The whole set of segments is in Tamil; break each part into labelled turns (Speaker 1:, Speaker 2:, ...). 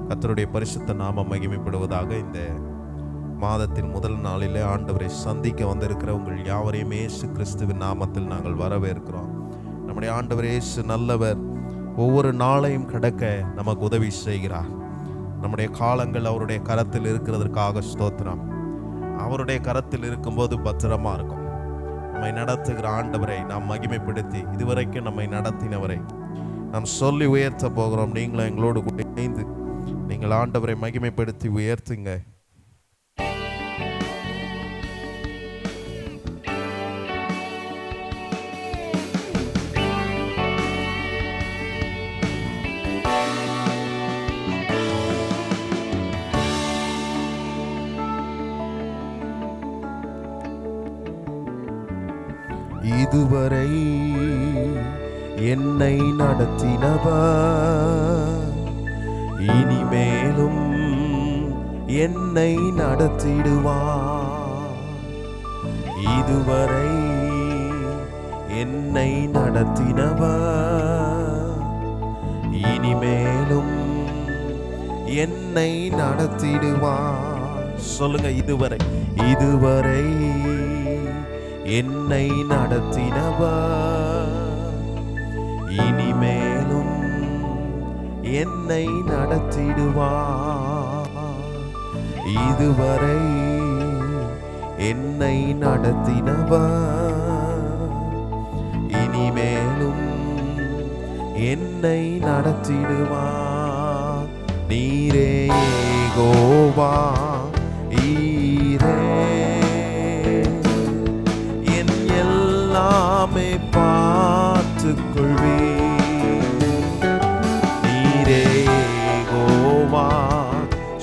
Speaker 1: கர்த்தருடைய பரிசுத்த நாமம் மகிமைப்படுவதாக. இந்த மாதத்தின் முதல் நாளிலே ஆண்டவரை சந்திக்க வந்திருக்கிற உங்கள் யாவரையும் இயேசு கிறிஸ்துவின் நாமத்தில் நாங்கள் வரவேற்கிறோம். நம்முடைய ஆண்டவர் இயேசு நல்லவர். ஒவ்வொரு நாளையும் கடக்க நமக்கு உதவி செய்கிறார். நம்முடைய காலங்கள் அவருடைய கரத்தில் இருக்கிறதற்காக ஸ்தோத்திரம். அவருடைய கரத்தில் இருக்கும்போது பத்திரமா இருக்கும். நம்மை நடத்துகிற ஆண்டவரை நாம் மகிமைப்படுத்தி இதுவரைக்கும் நம்மை நடத்தினவரை நாம் சொல்லி உயர்த்த போகிறோம். நீங்களும் எங்களோடு கூட இணைந்து நீங்கள் ஆண்டவரை மகிமைப்படுத்தி உயர்த்துங்க. இதுவரை என்னை நடத்தினவர் இனிமேலும் என்னை நடத்திடுவார். இதுவரை என்னை நடத்தினவர் இனிமேலும் என்னை நடத்திடுவார். சொல்லுங்க, இதுவரை என்னை நடத்தினவர் இனிமேலும் என்னை நடத்திடுவார். இதுவரை என்னை நடத்தினவர் இனிமேலும் என்னை நடத்திடுவார். நீரே யெகோவா ஈரே, என் எல்லாமே பார்த்துக் கொள்வே. நீரே யெகோவா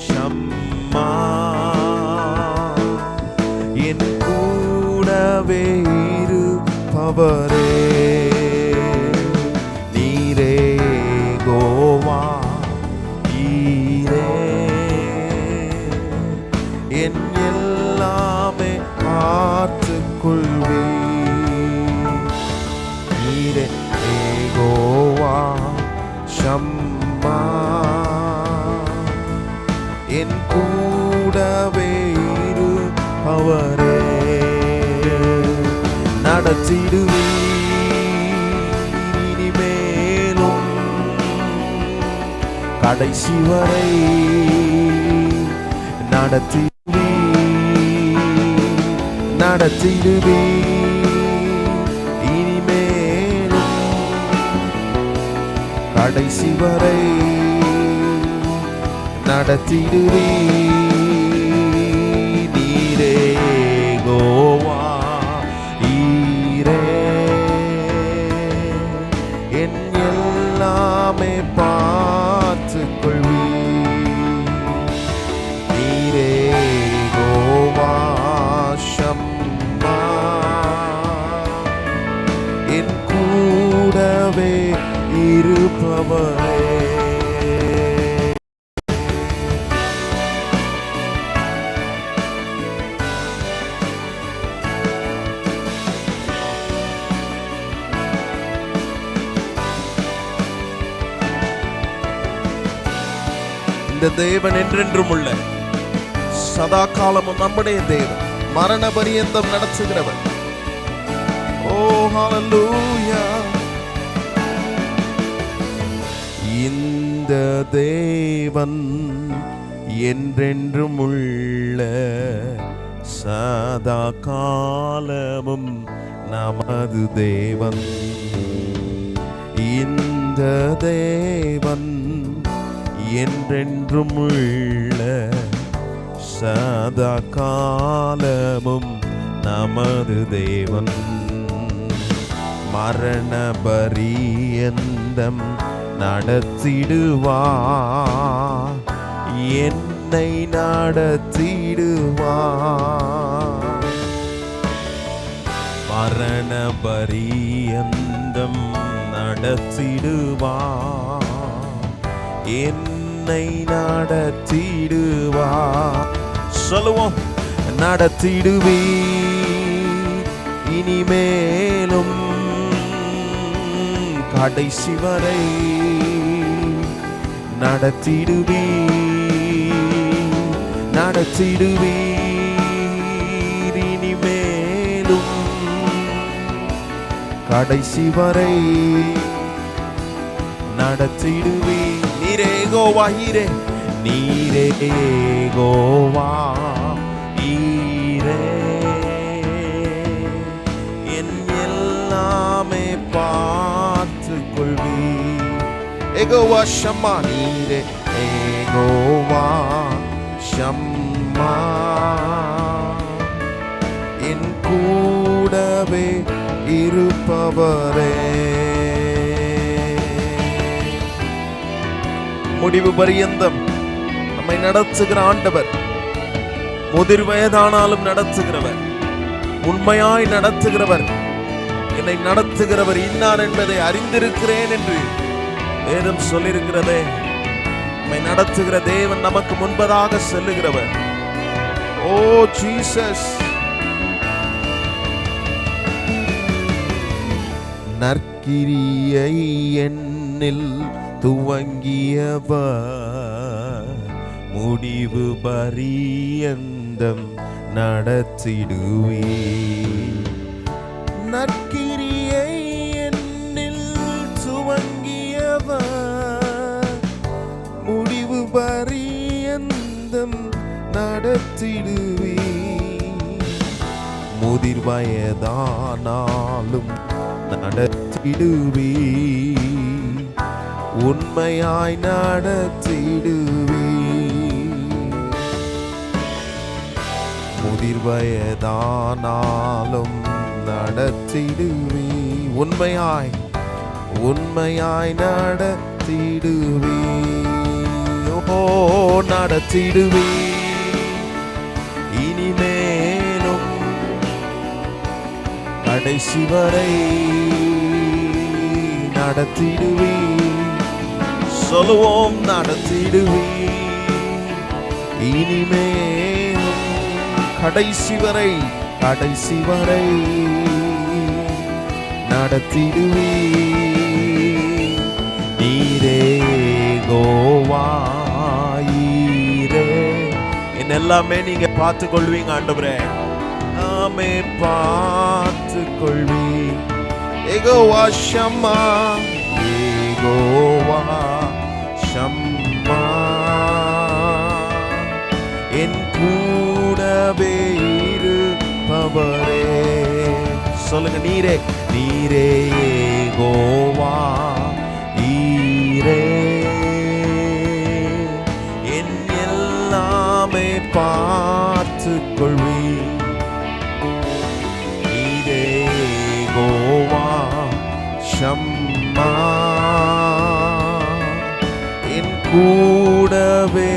Speaker 1: ஷம்மா, என் கூடவே இருப்பவரே. நீரே யெகோவா ஈரே, என் எல்லாமே பார்த்துக் கொள்வே. நீரே யெகோவா ஷம்மா, என் கூடவே இருப்பவரே. நடத்திடுவே இனிமேலும் கடைசி வரை. நடத்திடுவே இனிமேலும் கடைசி வரை. நடத்திடுவே. நீரே யெகோவா ஈரே, என் எல்லாமே பார்த்துக் கொள்வே. நீரே யெகோவா ஷம்மா, என் கூடவே இருப்பவரே. இந்த தேவன் என்றென்றும் உள்ள சதா காலமும் நம்முடைய தேவன், மரண பரியந்தம் நடத்துகிறவர். ஓ ஹல்லேலூயா. இந்த தேவன் என்றென்றும் உள்ள சதா காலமும் நமது தேவன். இந்த தேவன் என்றென்றும் உள்ள சதா காலமும் நமது தேவன். மரண பரியந்தம் நடத்திடுவார், என்னை நடத்திடுவார். மரண பரியந்தம் நடத்திடுவார், என்னை நடத்திடுவார். சொல்லுவோம், நடத்திடுவே இனிமேலும் கடைசி வரை. நடத்திடுவீர் இனிமேலும் கடைசி வரை நடத்திடுவீர். நீரே யெகோவா ஈரே, நீரே யெகோவா ஈரே, என் எல்லாமே பார்த்துக் கொள்வீர். யெகோவா ஷம்மா, நீரே யெகோவா ஷம்மா, என் கூடவே இருப்பவரே. முடிவு பரியந்தம் நம்மை நடத்துகிற ஆண்டவர், முதிர் வயதானாலும் நடத்துகிறவர், உண்மையாய் நடத்துகிறவர், என்னை நடத்துகிறவர் இன்னார் என்பதை அறிந்திருக்கிறேன் என்று வேதம் சொல்லியிருக்கிறதே. நம்மை நடத்துகிற தேவன் நமக்கு முன்பதாக செல்லுகிறவர். ஓ ஜீசஸ். நற்கிரியை என்னில் துவங்கியவர் முடிவு பரியந்தம் நடத்திடுவீர். நற்கிரியை என்னில் துவங்கியவர் முடிவு பரியந்தம் நடத்திடுவீர். முதிர் வயதானாலும் நடத்திடுவீர், உண்மையாய் நடத்திடுவீர். முதிர் வயதானாலும் நடத்திடுவீர், உண்மையாய் நடத்திடுவீர். ஓ நடத்திடுவீர் இனிமேலும் கடைசி வரை நடத்திடுவீர். சொல்லுவோம், நடத்திடுவீர் இனிமேலும் கடைசி வரை நடத்திடுவீர். நீரே யெகோவா ஈரே, என் எல்லாமே நீங்க பார்த்து கொள்வீங்க ஆண்டவரே. நாமே பார்த்து கொள்வீர். யெகோவா ஷம்மா, யெகோவா ஷம்மா, என் கூடவே இருப்பவரே. சொல்லுங்க, நீரே யெகோவா ஈரே, என் எல்லாமே பார்த்து கொள்வீர். நீரே யெகோவா ஷம்மா, என் கூடவே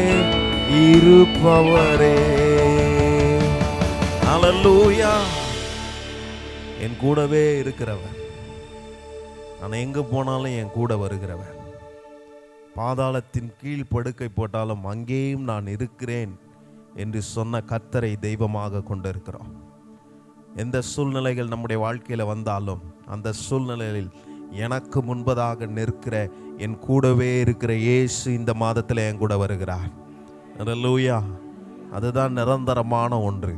Speaker 1: இருப்பவரே. ஹல்லேலூயா. என் கூடவே இருக்கிறவர், நான் எங்க போனாலும் என் கூட வருகிறவர், பாதாளத்தின் கீழ் படுக்கை போட்டாலும் அங்கேயும் நான் இருக்கிறேன் என்று சொன்ன கர்த்தரை தெய்வமாக கொண்டிருக்கிறோம். எந்த சூழ்நிலைகள் நம்முடைய வாழ்க்கையில் வந்தாலும் அந்த சூழ்நிலையில் எனக்கு முன்பதாக நிற்கிற என் கூடவே இருக்கிற இயேசு இந்த மாதத்தில் என் கூட வருகிறார். ஹல்லேலூயா. அதுதான் நிரந்தரமான ஒன்று.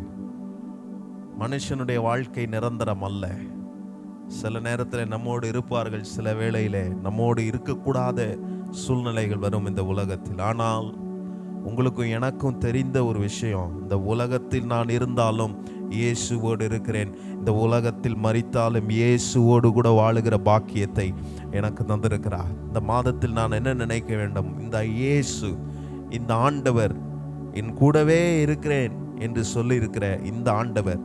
Speaker 1: மனுஷனுடைய வாழ்க்கை நிரந்தரம் அல்ல. சில நேரத்தில் நம்மோடு இருப்பார்கள், சில வேளையிலே நம்மோடு இருக்கக்கூடாத சூழ்நிலைகள் வரும் இந்த உலகத்தில். ஆனால் உங்களுக்கும் எனக்கும் தெரிந்த ஒரு விஷயம், இந்த உலகத்தில் நான் இருந்தாலும் இயேசுவோடு இருக்கிறேன், இந்த உலகத்தில் மரித்தாலும் இயேசுவோடு கூட வாழுகிற பாக்கியத்தை எனக்கு தந்திருக்கிறார். இந்த மாதத்தில் நான் என்ன நினைக்க வேண்டும்? இந்த இயேசு, இந்த ஆண்டவர் என் கூடவே இருக்கிறேன் என்று சொல்லியிருக்கிற இந்த ஆண்டவர்,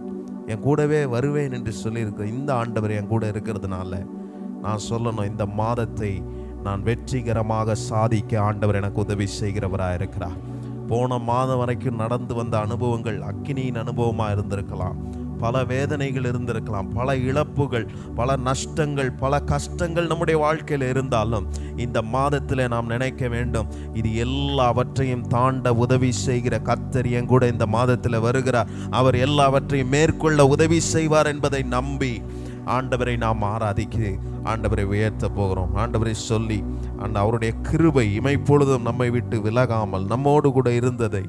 Speaker 1: என் கூடவே வருவேன் என்று சொல்லியிருக்கிற இந்த ஆண்டவர் என் கூட இருக்கிறதுனால நான் சொல்லணும், இந்த மாதத்தை நான் வெற்றிகரமாக சாதிக்க ஆண்டவர் எனக்கு உதவி செய்கிறவராக இருக்கிறார். போன மாதம் வரைக்கும் நடந்து வந்த அனுபவங்கள் அக்கினியின் அனுபவமாக இருந்திருக்கலாம், பல வேதனைகள் இருந்திருக்கலாம், பல இழப்புகள், பல நஷ்டங்கள், பல கஷ்டங்கள் நம்முடைய வாழ்க்கையில் இருந்தாலும் இந்த மாதத்தில் நாம் நினைக்க வேண்டும், இது எல்லாவற்றையும் தாண்ட உதவி செய்கிற கர்த்தர் என் கூட இந்த மாதத்தில் வருகிறார். அவர் எல்லாவற்றையும் மேற்கொள்ள உதவி செய்வார் என்பதை நம்பி ஆண்டவரை நாம் ஆராதிக்க ஆண்டவரை உயர்த்த போகிறோம். ஆண்டவரை சொல்லி அவருடைய கிருபை இமைப்பொழுதும் நம்மை விட்டு விலகாமல் நம்மோடு கூட இருந்ததை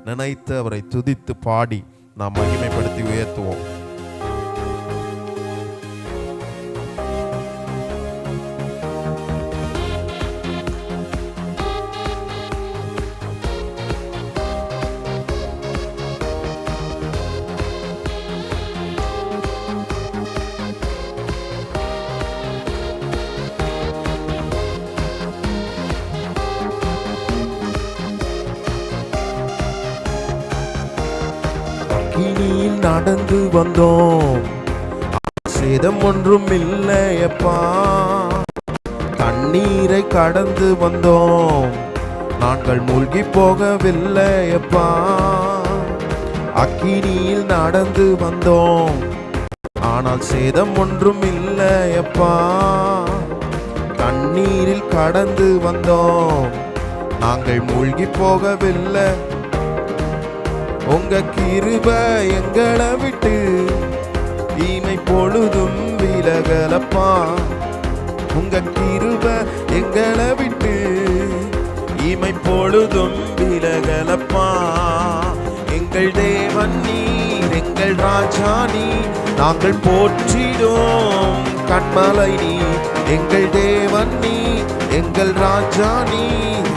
Speaker 1: நினைத்து அவரை துதித்து பாடி நாம் மகிமைப்படுத்தி உயர்த்துவோம். அக்கினியில் நடந்து வந்தோம், சேதம் ஒன்றும் இல்லையப்பா. தண்ணீரை கடந்து வந்தோம், நாங்கள் மூழ்கி போகவில்லையப்பா. அக்கினியில் நடந்து வந்தோம், ஆனால் சேதம் ஒன்றும் இல்லையப்பா. தண்ணீரில் கடந்து வந்தோம், நாங்கள் மூழ்கி போகவில்லை. உங்க கிருபை எங்களை விட்டு இமை பொழுதும் விலகலப்பா. உங்க கிருபை எங்களை விட்டு இமை பொழுதும் விலகலப்பா. எங்கள் தேவன் நீர், எங்கள் ராஜா நீர், நாங்கள் போற்றிடும் கண்மலை நீர். எங்கள் தேவன் நீர், எங்கள் ராஜா நீர்,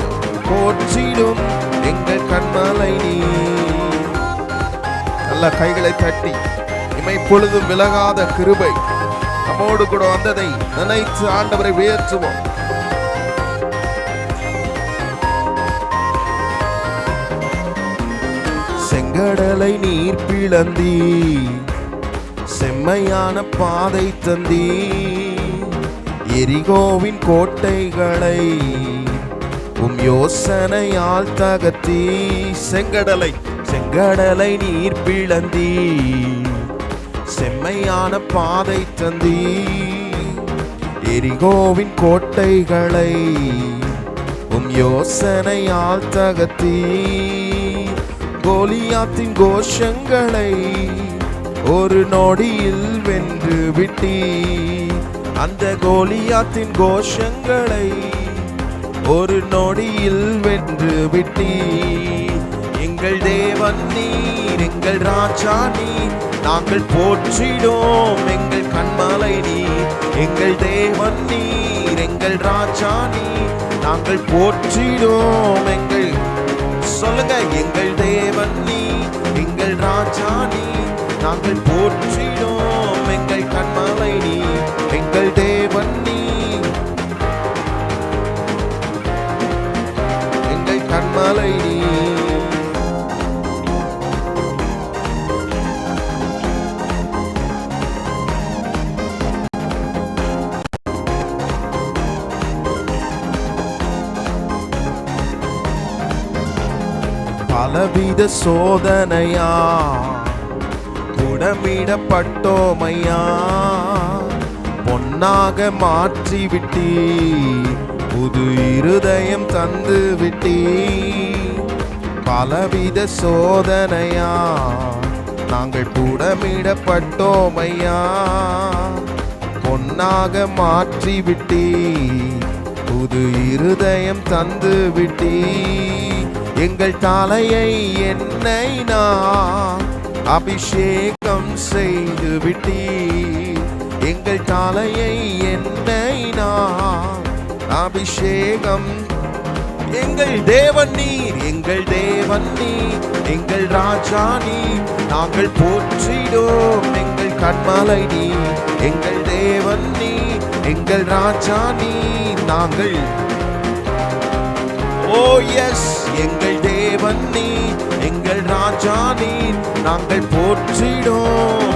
Speaker 1: போற்றிடும் எங்கள் கண்மலை நீர். நல்ல கைகளை தட்டி இமை பொழுதும் விலகாத கிருபை நம்மோடு கூட வந்ததை நினைத்து ஆண்டவரை உயர்த்துவோம். செங்கடலை நீர் பிளந்தீ, செம்மையான பாதை தந்தீ. எரிகோவின் கோட்டைகளை யோசனையால் தகர்த்தீ. செங்கடலை நீர் பிளந்தீ, செம்மையான பாதை தந்தீ. எரிகோவின் கோட்டைகளை யோசனையால் தகர்த்தீ. கோலியாத்தின் கோஷங்களை ஒரு நொடியில் வென்று விட்டீ. அந்த கோலியாத்தின் கோஷங்களை ஒரு நொடியில் வென்று விட்டீ. எங்கள் தேவன் நீர், எங்கள் ராஜா நீர், நாங்கள் போற்றிடும் எங்கள் கண்மலை நீர். எங்கள் தேவன் நீர், எங்கள் ராஜா நீர், நாங்கள் போற்றிடும் எங்கள் சொல்லுங்க. எங்கள் தேவன் நீர், எங்கள் ராஜா நீர், நாங்கள் போற்றிடும் எங்கள் கண்மலை நீர். எங்கள் தேவன் நீர், எங்கள் கண்மலை நீர். பலவித சோதனையா புடமிடப்பட்டோமையா, பொன்னாக மாற்றி விட்டீ, புது இருதயம் தந்து விட்டீ. பலவித சோதனையா நாங்கள் புடமிடப்பட்டோமையா, பொன்னாக மாற்றி விட்டீ, புது இருதயம் தந்து விட்டீ. எங்கள் தலையை எண்ணெய் நான் அபிஷேகம் செய்து விட்டீ. எங்கள் தலையை எண்ணெய் நான் அபிஷேகம். எங்கள் தேவன் நீர், எங்கள் தேவன் நீர், எங்கள் ராஜா நீர், நாங்கள் போற்றிடும் எங்கள் கண்மலை நீர். எங்கள் தேவன் நீர், எங்கள் ராஜா நீர், நாங்கள் ஓ எஸ் எங்கள் தேவன் நீர், எங்கள் ராஜா நீர், நாங்கள் போற்றிடும்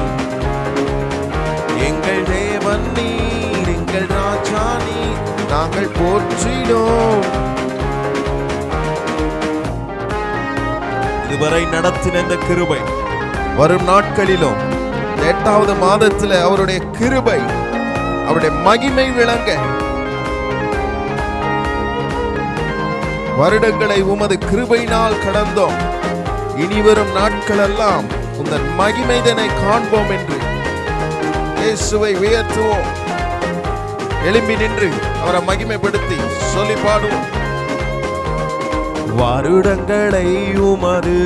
Speaker 1: எங்கள் தேவன் நீர், எங்கள் ராஜா நீர், நாங்கள் போற்றிடும். இதுவரை நடத்தின இந்த கிருபை வரும் நாட்களிலும் 8வது மாதத்தில் அவருடைய கிருபை, அவருடைய மகிமை விளங்க வருடங்களை உமது கிருபையினால் கடந்தோம். இனி வரும் நாட்கள் எல்லாம் உந்தன் மகிமைதனை காண்போம் என்று இயேசுவை உயர்த்துவோம். எழும்பி நின்று அவரை மகிமைப்படுத்தி சொல்லி பாடுவோம். வருடங்களை உமது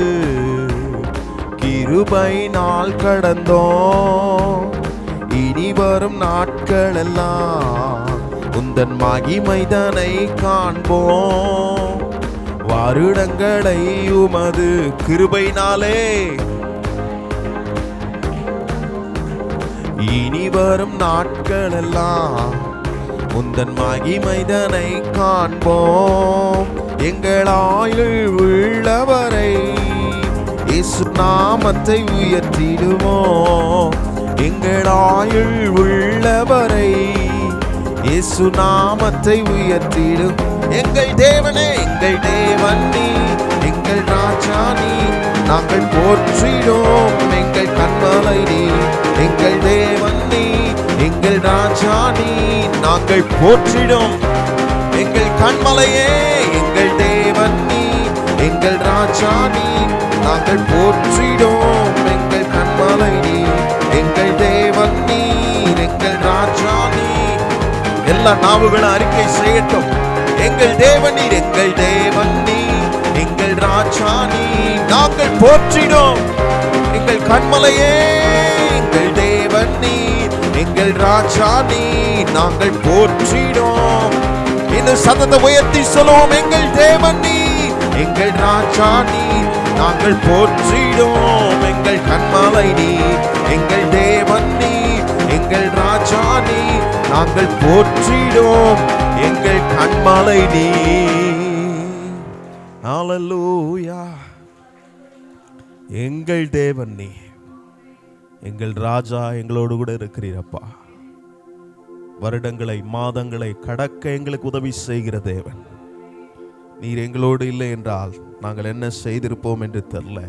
Speaker 1: கிருபையினால் கடந்தோம், இனி வரும் நாட்கள் எல்லாம் உந்தன் மகிமைதனை காண்போம். வருடங்களை உமது கிருபையினாலே, இனி வரும் நாட்கள் எல்லாம் உந்தன் மகிமைதனை காண்போம். எங்கள் ஆயுள் உள்ளவரை இயேசு நாமத்தை உயர்த்திடுவோம். எங்கள் ஆயுள் உள்ளவரை இயேசு நாமத்தை உயர்த்திடும். எங்கள் தேவனே, எங்கள் தேவன் நீ, எங்கள் ராஜா நீ, நாங்கள் போற்றிடும். எங்கள் கண்மலை நீ, எங்கள் தேவன் நீ, எங்கள் ராஜா நீ, நாங்கள் போற்றிடும். எங்கள் கண்மலையே, எங்கள் தேவன் நீ, எங்கள் ராஜா நீ, நாங்கள் போற்றிடும். எங்கள் கண்மலை நீ, எங்கள் தேவன் நீ, எங்கள் ராஜா நீ. எல்லா நாவுகளும் அறிக்கை செய்யட்டும். எங்கள் தேவன் நீர், எங்கள் தேவன் நீர், எங்கள் ராஜா நீர், நாங்கள் போற்றிடும். எங்கள் கண்மலையே, எங்கள் தேவன் நீர், எங்கள் ராஜா நீர், நாங்கள் போற்றிடும். இந்த சத்தத்தை உயர்த்தி சொல்லுவோம். எங்கள் தேவன் நீர், எங்கள் ராஜா நீர், நாங்கள் போற்றிடும். எங்கள் கண்மலை நீர், எங்கள் தேவன் நீர், எங்கள் ராஜா நீர், நாங்கள் போற்றிடும். எங்கள் கண்மலை நீர். ஹல்லேலூயா. எங்கள் தேவன் நீர், எங்கள் ராஜா, எங்களோடு கூட இருக்கிறீரப்பா. வருடங்களை மாதங்களை கடக்க எங்களுக்கு உதவி செய்கிற தேவன் நீர். எங்களோடு இல்லை என்றால் நாங்கள் என்ன செய்திருப்போம் என்று தெரியல.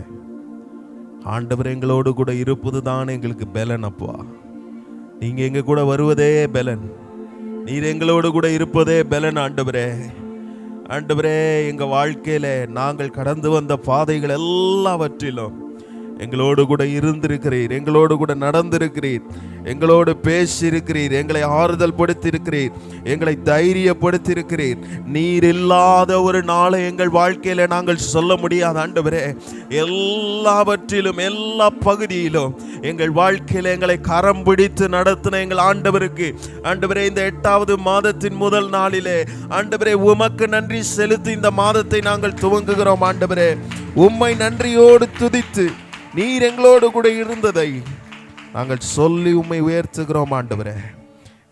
Speaker 1: ஆண்டவர் எங்களோடு கூட இருப்பது தான் எங்களுக்கு பலன் அப்பா. நீங்க எங்க கூட வருவதே பலன். நீர் எங்களோடு கூட இருப்பதே பலன் ஆண்டவரே. ஆண்டவரே, எங்க வாழ்க்கையில நாங்கள் கடந்து வந்த பாதைகள் எல்லாவற்றிலும் எங்களோடு கூட இருந்திருக்கிறீர், எங்களோடு கூட நடந்திருக்கிறீர், எங்களோடு பேசியிருக்கிறீர், எங்களை ஆறுதல் படுத்தியிருக்கிறீர், எங்களை தைரியப்படுத்தியிருக்கிறீர். நீர் இல்லாத ஒரு நாளை எங்கள் வாழ்க்கையில நாங்கள் சொல்ல முடியாது ஆண்டவரே. எல்லாவற்றிலும் எல்லா பகுதியிலும் எங்கள் வாழ்க்கையில எங்களை கரம் பிடித்து நடத்தின எங்கள் ஆண்டவருக்கு ஆண்டவரே, இந்த 8வது மாதத்தின் முதல் நாளிலே ஆண்டவரே உமக்கு நன்றி செலுத்தி இந்த மாதத்தை நாங்கள் துவங்குகிறோம் ஆண்டவரே. உம்மை நன்றியோடு துதித்து நீர் எங்களோடு கூட இருந்ததை நாங்கள் சொல்லி உம்மை உயர்த்துகிறோம் ஆண்டவரே.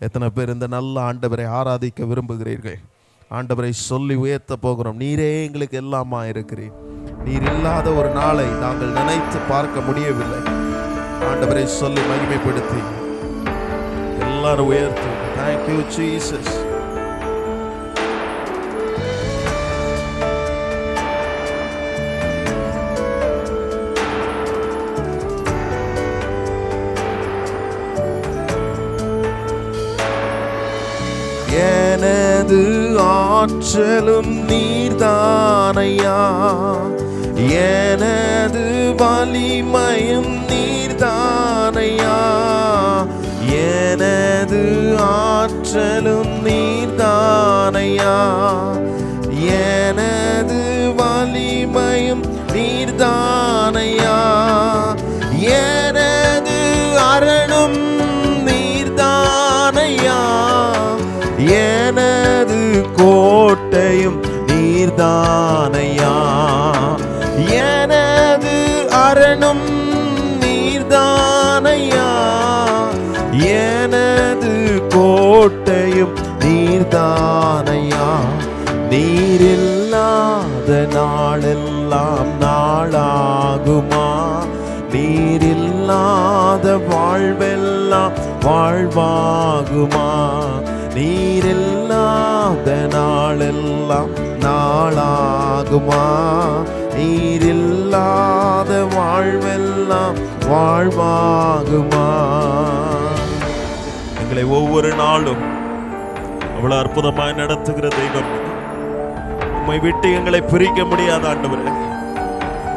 Speaker 1: எத்தனை பேர் இந்த நல்ல ஆண்டவரை ஆராதிக்க விரும்புகிறீர்கள்? ஆண்டவரை சொல்லி உயர்த்த போகிறோம். நீரே எங்களுக்கு எல்லாமா இருக்கிறீர். நீர் இல்லாத ஒரு நாளை நாங்கள் நினைத்து பார்க்க முடியவில்லை. ஆண்டவரை சொல்லி மகிமைப்படுத்தி எல்லாரும் உயர்த்து. Thank you Jesus. எனது ஆற்றலும் நீர்தானையா, எனது வலிமையும் நீர்தானையா, எனது ஆற்றலும் நீர்தானையா, எனது வலிமையும் நீர்தானையா, எனது அரணும் நீர்தானையா, எனது கோட்டையும் நீர்தானையா, எனது அரணும் நீர்தானையா, எனது கோட்டையும் நீர்தானையா. நீரில்லாத நாளெல்லாம் நாளாகுமா, நீரில்லாத வாழ்வெல்லாம் வாழ்வாகுமா, நீரில்லாத நாளெல்லாம் நாளாகுமா, நீரில்லாத வாழ்வெல்லாம் வாழ்வாகுமா. எங்களை ஒவ்வொரு நாளும் அவ்வளவு அற்புதமாய் நடத்துகிற தெய்வம். உம்மை விட்டு எங்களை பிரிக்க முடியாத ஆண்டவரே.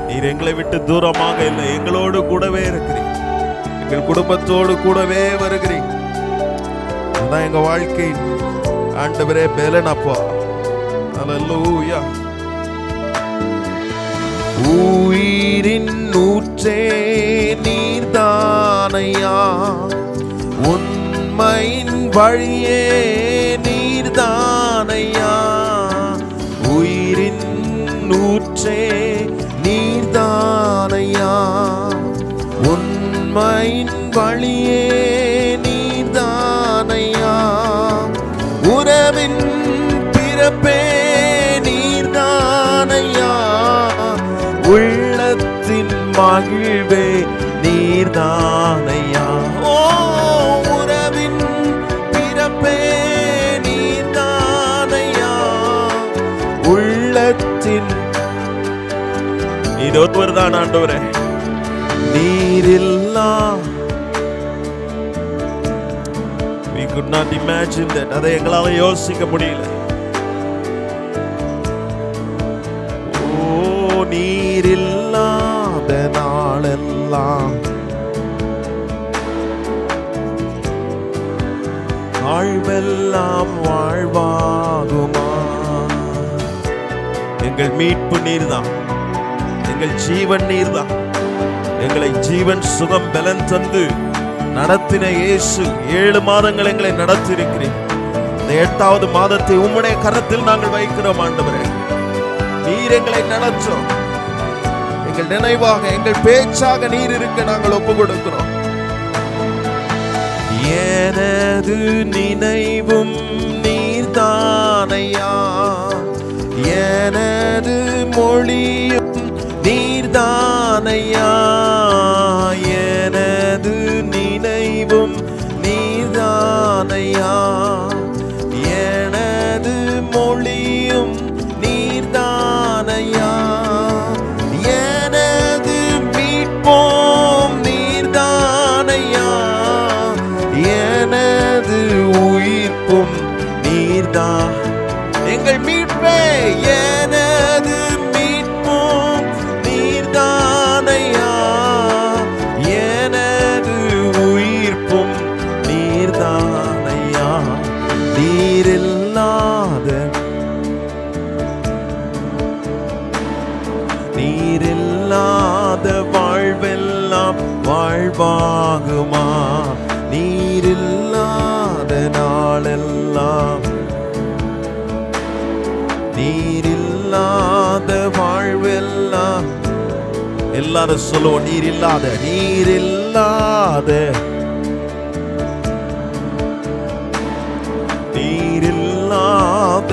Speaker 1: நீர் எங்களை விட்டு தூரமாக இல்லை, எங்களோடு கூடவே இருக்கிறீர். எங்கள் குடும்பத்தோடு கூடவே வருகிறீங்க. அதுதான் எங்க வாழ்க்கை ஆண்டவரே பெலன் அப்பா. அல்லேலூயா. உயிரின் ஊற்றே நீர்தானையா, உண்மையின் வழியே நீர்தானையா. உயிரின் ஊற்றே நீர்தானையா, உண்மையின் வழியே நீர்தானையா. உறவின் பிறப்பே நீர்தானையா, உள்ளத்தின் மகிழ்வே நீர்தானையா. ஓ உறவின் பிறப்பே நீர்தானையா, உள்ளத்தின் நீர் ஒருவர்தான் ஆண்டவரே. நீரில்லா we could not imagine that. அதை எங்களால யோசிக்க முடியல. ஓ நீரில்லாத நாளெல்லாம் வாழ்வெல்லாம் வாழ்வாகுமா. எங்கள் மீட்பு நீர்தான், எங்கள் ஜீவன் நீர்தான். எங்களை ஜீவன் சுகம் பலன் தந்து நடத்தின இயேசு 7 மாதங்கள் எங்களை நடத்தி இருக்கிறேன். இந்த 8வது மாதத்தை உம்முடைய கரத்தில் நாங்கள் வைக்கிறோம் ஆண்டவரே. நீர் எங்களை நடத்தும். எங்கள் நினைவாக எங்கள் பேச்சாக நீர் இருக்க நாங்கள் ஒப்பு கொடுக்கிறோம். எனது நினைவும் நீர்தானையா, எனது மொழியும் நீர்தானையா. எனது நினைவும் நீர்தானையா, எனது மொழியும் நீர்தானையா. எனது மீட்போம் நீர்தானையா, எனது உயிர்ப்பும் நீர்தான். எங்கள் மீட்பே எனது மீட்பும் நீர்தானையா, எனது உயிர்ப்பும் நீர்தானையா. நீரில்லாத வாழ்வெல்லாம் வாழ்வாகுமா. நீரில்லாத நாளெல்லாம், நீரில்லாத வாழ்வெல்லாம். எல்லாரும் சொல்லுவோம் நீரில்லாத, நீரில்லாத, நீரில்லாத,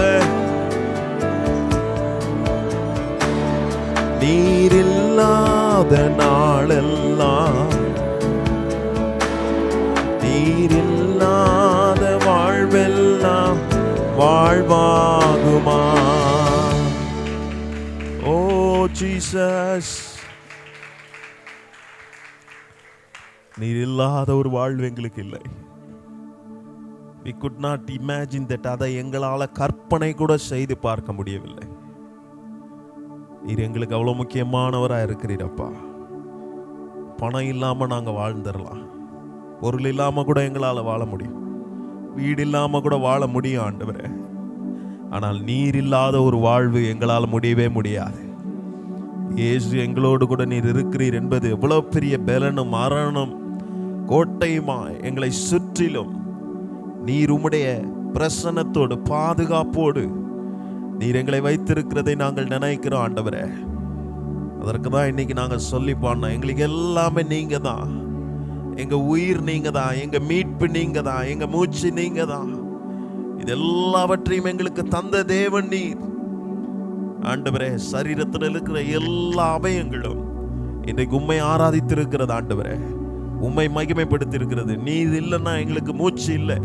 Speaker 1: நீரில்லாத நாளெல்லாம், நீரில்லாத வாழ்வெல்லாம் வாழ்வாகுமா. ஓ ஜீசஸ், நீர் இல்லாத ஒரு வாழ்வு எங்களுக்கு இல்லை. we could not imagine that. அதை எங்களால கற்பனை கூட செய்து பார்க்க முடியவில்லை. நீர் எங்களுக்கு அவ்வளவு முக்கியமானவரா இருக்கிறீரப்பா. பணம் இல்லாம நாங்க வாழ்ந்துடலாம், பொருள் இல்லாம கூட எங்களால வாழ முடியும், வீடு இல்லாம கூட வாழ முடியும் ஆண்டவரே. ஆனால் நீர் இல்லாத ஒரு வாழ்வு எங்களால் முடியவே முடியாது. இயேசு எங்களோடு கூட நீர் இருக்கிறீர் என்பது எவ்வளவு பெரிய பலனும் மரணம் கோட்டையுமா. எங்களை சுற்றிலும் நீர் உம்முடைய பிரசன்னத்தோடு பாதுகாப்போடு நீர் எங்களை வைத்திருக்கிறதை நாங்கள் நினைக்கிறோம் ஆண்டவரே. அதற்கு தான் இன்னைக்கு நாங்கள் சொல்லி பாடினோம், எங்களுக்கு எல்லாமே நீங்க தான், எங்க உயிர் நீங்க தான், எங்க மீட்பு நீங்க தான், எங்க மூச்சு நீங்க தான். இது எல்லாவற்றையும் எங்களுக்கு தந்த தேவன் நீர் ஆண்டவரே. சரீரத்தில் இருக்கிற எல்லா அவயங்களும் இன்றைக்கு உம்மை ஆராதித்திருக்கிறது ஆண்டவரே, உம்மை மகிமைப்படுத்தி இருக்கிறது. நீர் இல்லைன்னா எங்களுக்கு மூச்சு இல்லை,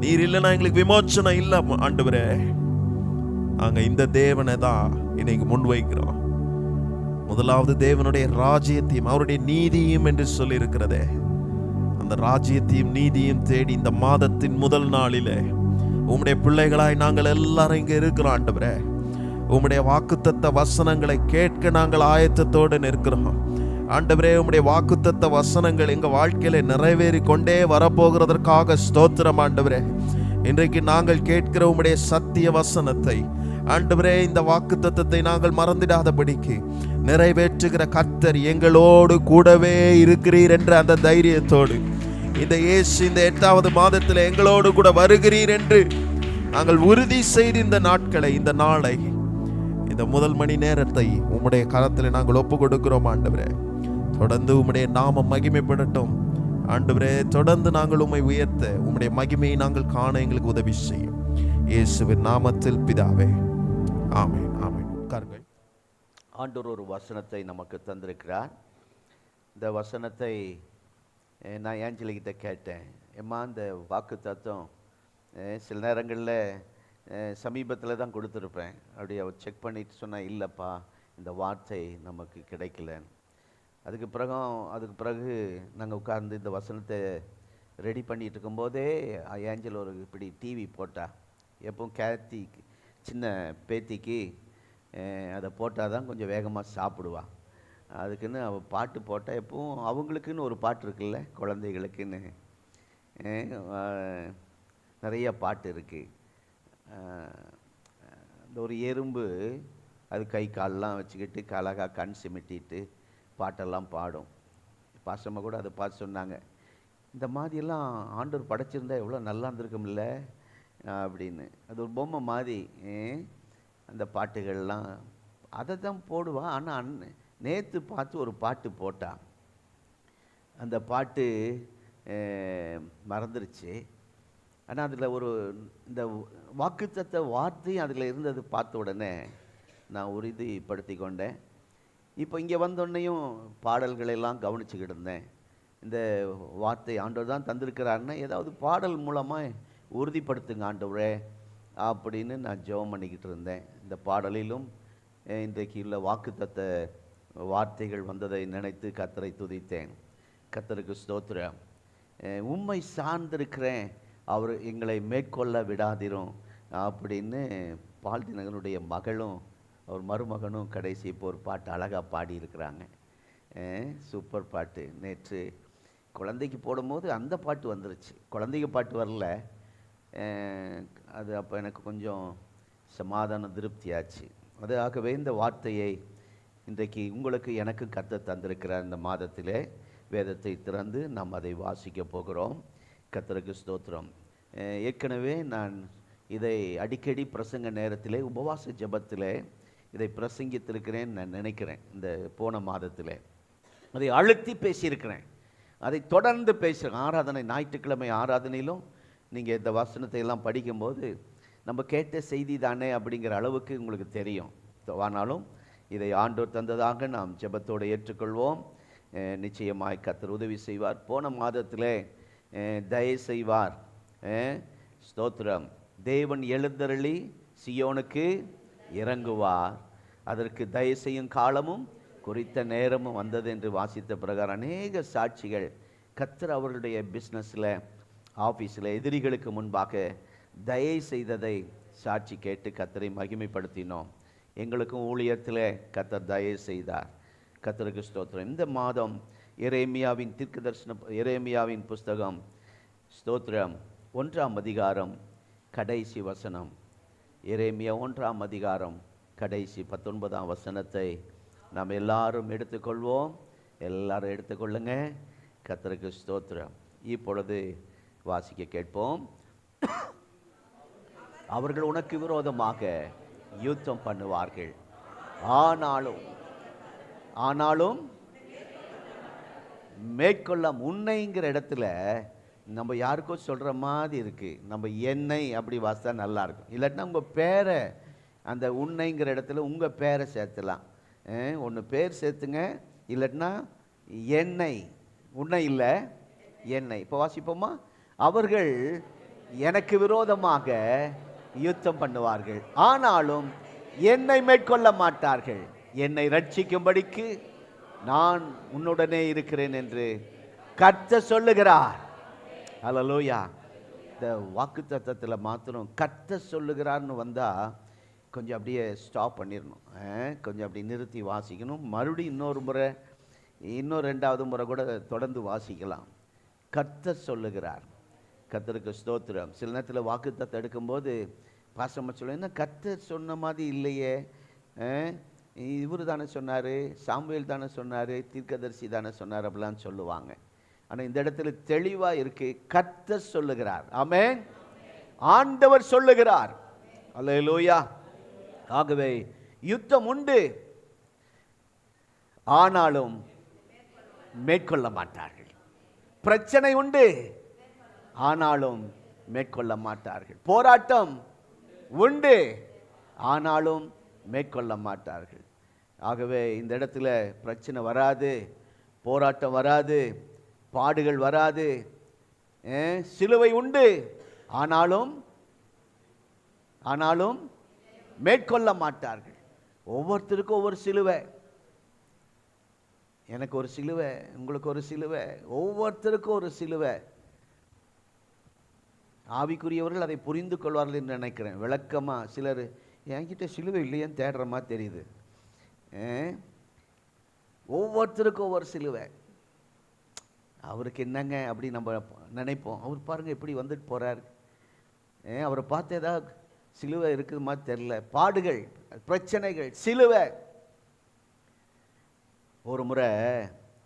Speaker 1: நீர் இல்லைன்னா எங்களுக்கு விமோச்சனம் இல்லை ஆண்டவரே. நாங்க இந்த தேவனை தான் இன்னைக்கு முன்வைக்கிறோம். முதலாவது தேவனுடைய ராஜ்யத்தையும் அவருடைய நீதியும் என்று சொல்லி இருக்கிறதே, அந்த ராஜ்யத்தையும் நீதியும் தேடி இந்த மாதத்தின் முதல் நாளிலே உம்முடைய பிள்ளைகளாய் நாங்கள் எல்லாரும் இங்க இருக்கிறோம் ஆண்டவரே. உம்முடைய வாக்குத்தத்த வசனங்களை கேட்க நாங்கள் ஆயத்தத்தோடு நிற்கிறோம். ஆண்டவரே, உம்முடைய வாக்குத்தத்த வசனங்கள் எங்க வாழ்க்கையில நிறைவேறி கொண்டே வரப்போகிறதற்காக ஸ்தோத்திரம் ஆண்டவரே. இன்றைக்கு நாங்கள் கேட்கிற உம்முடைய சத்திய வசனத்தை ஆண்டவரே, இந்த வாக்குத்தத்தத்தை நாங்கள் மறந்திடாதபடிக்கு நிறைவேற்றுகிற கர்த்தர் எங்களோடு கூடவே இருக்கிறீர் என்ற அந்த தைரியத்தோடு இந்த இயேசு இந்த 8வது மாதத்தில் எங்களோடு கூட வருகிறீர் என்று நாங்கள் உறுதி செய்து இந்த நாட்களை, இந்த நாளை, இந்த முதல் மணி நேரத்தை உம்முடைய கரத்தில் நாங்கள் ஒப்பு கொடுக்கிறோம் ஆண்டவரே. தொடர்ந்து உம்முடைய நாமம் மகிமைப்படட்டும் ஆண்டவரே. தொடர்ந்து நாங்கள் உம்மை உயர்த்த, உம்முடைய மகிமையை நாங்கள் காண எங்களுக்கு உதவி செய்யும். இயேசுவின் நாமத்தில் பிதாவே, ஆமென். ஆமென். உட்காருங்கள்.
Speaker 2: ஆண்டவர் ஒரு வசனத்தை நமக்கு தந்திருக்கிறார். இந்த வசனத்தை நான் ஏஞ்சலிக்கிட்ட கேட்டேன். ஏம்மா, இந்த வாக்கு தத்துவம் சில நேரங்களில் சமீபத்தில் தான் கொடுத்துருப்பேன். அப்படி அவர் செக் பண்ணிட்டு சொன்னால், இல்லைப்பா, இந்த வார்த்தை நமக்கு கிடைக்கலன்னு. அதுக்கு பிறகு நாங்கள் உட்கார்ந்து இந்த வசனத்தை ரெடி பண்ணிகிட்டு இருக்கும்போதே ஏஞ்சல் ஒரு இப்படி டிவி போட்டா. எப்பவும் கேத்தி சின்ன பேத்திக்கு அதை போட்டால் தான் கொஞ்சம் வேகமாக சாப்பிடுவா. அதுக்குன்னு அவள் பாட்டு போட்டால் எப்பவும் அவங்களுக்குன்னு ஒரு பாட்டு இருக்குல்ல, குழந்தைகளுக்குன்னு நிறைய பாட்டு இருக்குது. இந்த ஒரு எறும்பு அது கை காலெலாம் வச்சுக்கிட்டு அழகாக கண் சிமிட்டிட்டு பாட்டெல்லாம் பாடும். பாசமாக கூட அதை பார்த்து சொன்னாங்க, இந்த மாதிரியெல்லாம் ஆண்டவர் படைச்சிருந்தா எவ்வளோ நல்லா இருந்திருக்கும்ல அப்படின்னு. அது ஒரு பொம்மை மாதிரி அந்த பாட்டுகள்லாம் அதை தான் போடுவான். ஆனால் நேற்று பார்த்து ஒரு பாட்டு போட்டான். அந்த பாட்டு மறந்துருச்சு. ஆனால் அதில் ஒரு இந்த வாக்குத்தத்த வார்த்தையும் அதில் இருந்தது. பார்த்த உடனே நான் உறுதிப்படுத்தி கொண்டேன். இப்போ இங்கே வந்தோடனையும் பாடல்களெல்லாம் கவனிச்சுக்கிட்டு இருந்தேன். இந்த வார்த்தை ஆண்டவர் தான் தந்திருக்கிறாருன்னா ஏதாவது பாடல் மூலமாக உறுதிப்படுத்துங்க ஆண்டவரே அப்படின்னு நான் ஜெபம் பண்ணிக்கிட்டு இருந்தேன். இந்த பாடலிலும் இன்றைக்கு உள்ள வாக்குத்தத்த வார்த்தைகள் வந்ததை நினைத்து கர்த்தரை துதித்தேன். கர்த்தருக்கு ஸ்தோத்திரம். உம்மை சார்ந்திருக்கிறேன், அவர் எங்களை மேற்கொள்ள விடாதிரும் அப்படின்னு பால்தினகனுடைய மகளும் அவர் மருமகனும் கடைசி இப்போ ஒரு பாட்டு அழகாக பாடியிருக்கிறாங்க. சூப்பர் பாட்டு. நேற்று குழந்தைக்கு போடும்போது அந்த பாட்டு வந்துருச்சு, குழந்தைக்கு பாட்டு வரல. அது அப்போ எனக்கு கொஞ்சம் சமாதான திருப்தியாச்சு. அதுக்காகவே இந்த வார்த்தையை இன்றைக்கு உங்களுக்கு எனக்கு கர்த்தர் தந்திருக்கிறார். இந்த மாதத்திலே வேதத்தை திறந்து நாம் அதை வாசிக்க போகிறோம். கர்த்தருக்கு ஸ்தோத்திரம். ஏற்கனவே நான் இதை அடிக்கடி பிரசங்க நேரத்திலே உபவாச ஜெபத்திலே இதை பிரசங்கித்திருக்கிறேன் நான் நினைக்கிறேன். இந்த போன மாதத்தில் அதை அழுத்தி பேசியிருக்கிறேன், அதை தொடர்ந்து பேசுகிறேன். ஆராதனை, ஞாயிற்றுக்கிழமை ஆராதனையிலும் நீங்கள் இந்த வசனத்தை எல்லாம் படிக்கும்போது நம்ம கேட்ட செய்தி தானே அப்படிங்கிற அளவுக்கு உங்களுக்கு தெரியும். ஆனாலும் இதை ஆண்டவர் தந்ததாக நாம் ஜெபத்தோடு ஏற்றுக்கொள்வோம். நிச்சயமாய் கர்த்தர் உதவி செய்வார். போன மாதத்தில் தயவு செய்வார். ஸ்தோத்திரம். தேவன் எழுந்தருளி சியோனுக்கு இறங்குவார், அதற்கு தயவு செய்யும் காலமும் குறித்த நேரமும் வந்தது என்று வாசித்த பிரகாரம் அநேக சாட்சிகள் கர்த்தர் அவர்களுடைய பிஸ்னஸில், ஆஃபீஸில் எதிரிகளுக்கு முன்பாக தயை செய்ததை சாட்சி கேட்டு கர்த்தரை மகிமைப்படுத்தினோம். எங்களுக்கும் ஊழியத்தில் கர்த்தர் தயை செய்தார். கர்த்தருக்கு ஸ்தோத்திரம். இந்த மாதம் எரேமியாவின் எரேமியாவின் புஸ்தகம் ஸ்தோத்திரம் 1ஆம் அதிகாரம் கடைசி வசனம். எரேமியா 1ஆம் அதிகாரம் கடைசி 19ஆம் வசனத்தை நாம் எல்லாரும் எடுத்துக்கொள்வோம். எல்லாரும் எடுத்துக்கொள்ளுங்க. கர்த்தருக்கு ஸ்தோத்திரம். இப்பொழுது வாசிக்க கேட்போம். அவர்கள் உனக்கு விரோதமாக யுத்தம் பண்ணுவார்கள், ஆனாலும் மேற்கொள்ள உன்னைங்கிற இடத்துல நம்ம யாருக்கோ சொல்கிற மாதிரி இருக்குது. நம்ம என்னை அப்படி வாசித்தா நல்லாயிருக்கும். இல்லாட்டினா உங்கள் பேரை அந்த உன்னைங்கிற இடத்துல உங்கள் பேரை சேர்த்துலாம். ஒன்று பேர் சேர்த்துங்க, இல்லாட்டினா எண்ணெய், உன்னை இல்லை எண்ணெய். இப்போ வாசிப்போமா? அவர்கள் எனக்கு விரோதமாக யுத்தம் பண்ணுவார்கள், ஆனாலும் என்னை மேற்கொள்ள மாட்டார்கள். என்னை ரட்சிக்கும்படிக்கு நான் உன்னுடனே இருக்கிறேன் என்று கர்த்தர் சொல்லுகிறார். அல்லேலூயா. இந்த வாக்குத்தத்தத்தில் மாத்திரம் கர்த்தர் சொல்லுகிறார்னு வந்தால் கொஞ்சம் அப்படியே ஸ்டாப் பண்ணிடணும், கொஞ்சம் அப்படி நிறுத்தி வாசிக்கணும். மறுபடியும் இன்னொரு முறை இன்னும் 2வது முறை கூட தொடர்ந்து வாசிக்கலாம். கர்த்தர் சொல்லுகிறார். கர்த்தருக்கு ஸ்தோத்திரம். சில நேரத்தில் வாக்குத்தத்தம் எடுக்கும்போது பாசமாக சொல்லுவேன், என்ன கர்த்தர் சொன்ன மாதிரி இல்லையே, இவர் தானே சொன்னார், சாமுவேல் தானே சொன்னார், தீர்க்கதரிசி தானே சொன்னார் அப்படிலாம் சொல்லுவாங்க. ஆனால் இந்த இடத்துல தெளிவாக இருக்கு, கர்த்தர் சொல்லுகிறார். ஆமென். ஆண்டவர் சொல்லுகிறார். அல்லேலூயா. ஆகவே யுத்தம் உண்டு, ஆனாலும் மேற்கொள்ள மாட்டார்கள். பிரச்சனை உண்டு, ஆனாலும் மேற்கொள்ள மாட்டார்கள். போராட்டம் உண்டு, ஆனாலும் மேற்கொள்ள மாட்டார்கள். ஆகவே இந்த இடத்துல பிரச்சனை வராது, போராட்டம் வராது, பாடுகள் வராது. சிலுவை உண்டு, ஆனாலும் மேற்கொள்ள மாட்டார்கள். ஒவ்வொருத்தருக்கும் ஒவ்வொரு சிலுவை. எனக்கு ஒரு சிலுவை, உங்களுக்கு ஒரு சிலுவை, ஒவ்வொருத்தருக்கும் ஒரு சிலுவை. ஆவிக்குரியவர்கள் அதை புரிந்து கொள்வார்கள் என்று நினைக்கிறேன். விளக்கமாக சிலர் என்கிட்ட சிலுவை இல்லையேன்னு தேடுற மாதிரி தெரியுது. ஒவ்வொருத்தருக்கும் ஒவ்வொரு சிலுவை. அவருக்கு என்னங்க அப்படி நம்ம நினைப்போம். அவர் பாருங்க எப்படி வந்துட்டு போறார், அவரை பார்த்து ஏதாவது சிலுவை இருக்குது மாதிரி தெரியல. பாடுகள், பிரச்சனைகள், சிலுவை. ஒரு முறை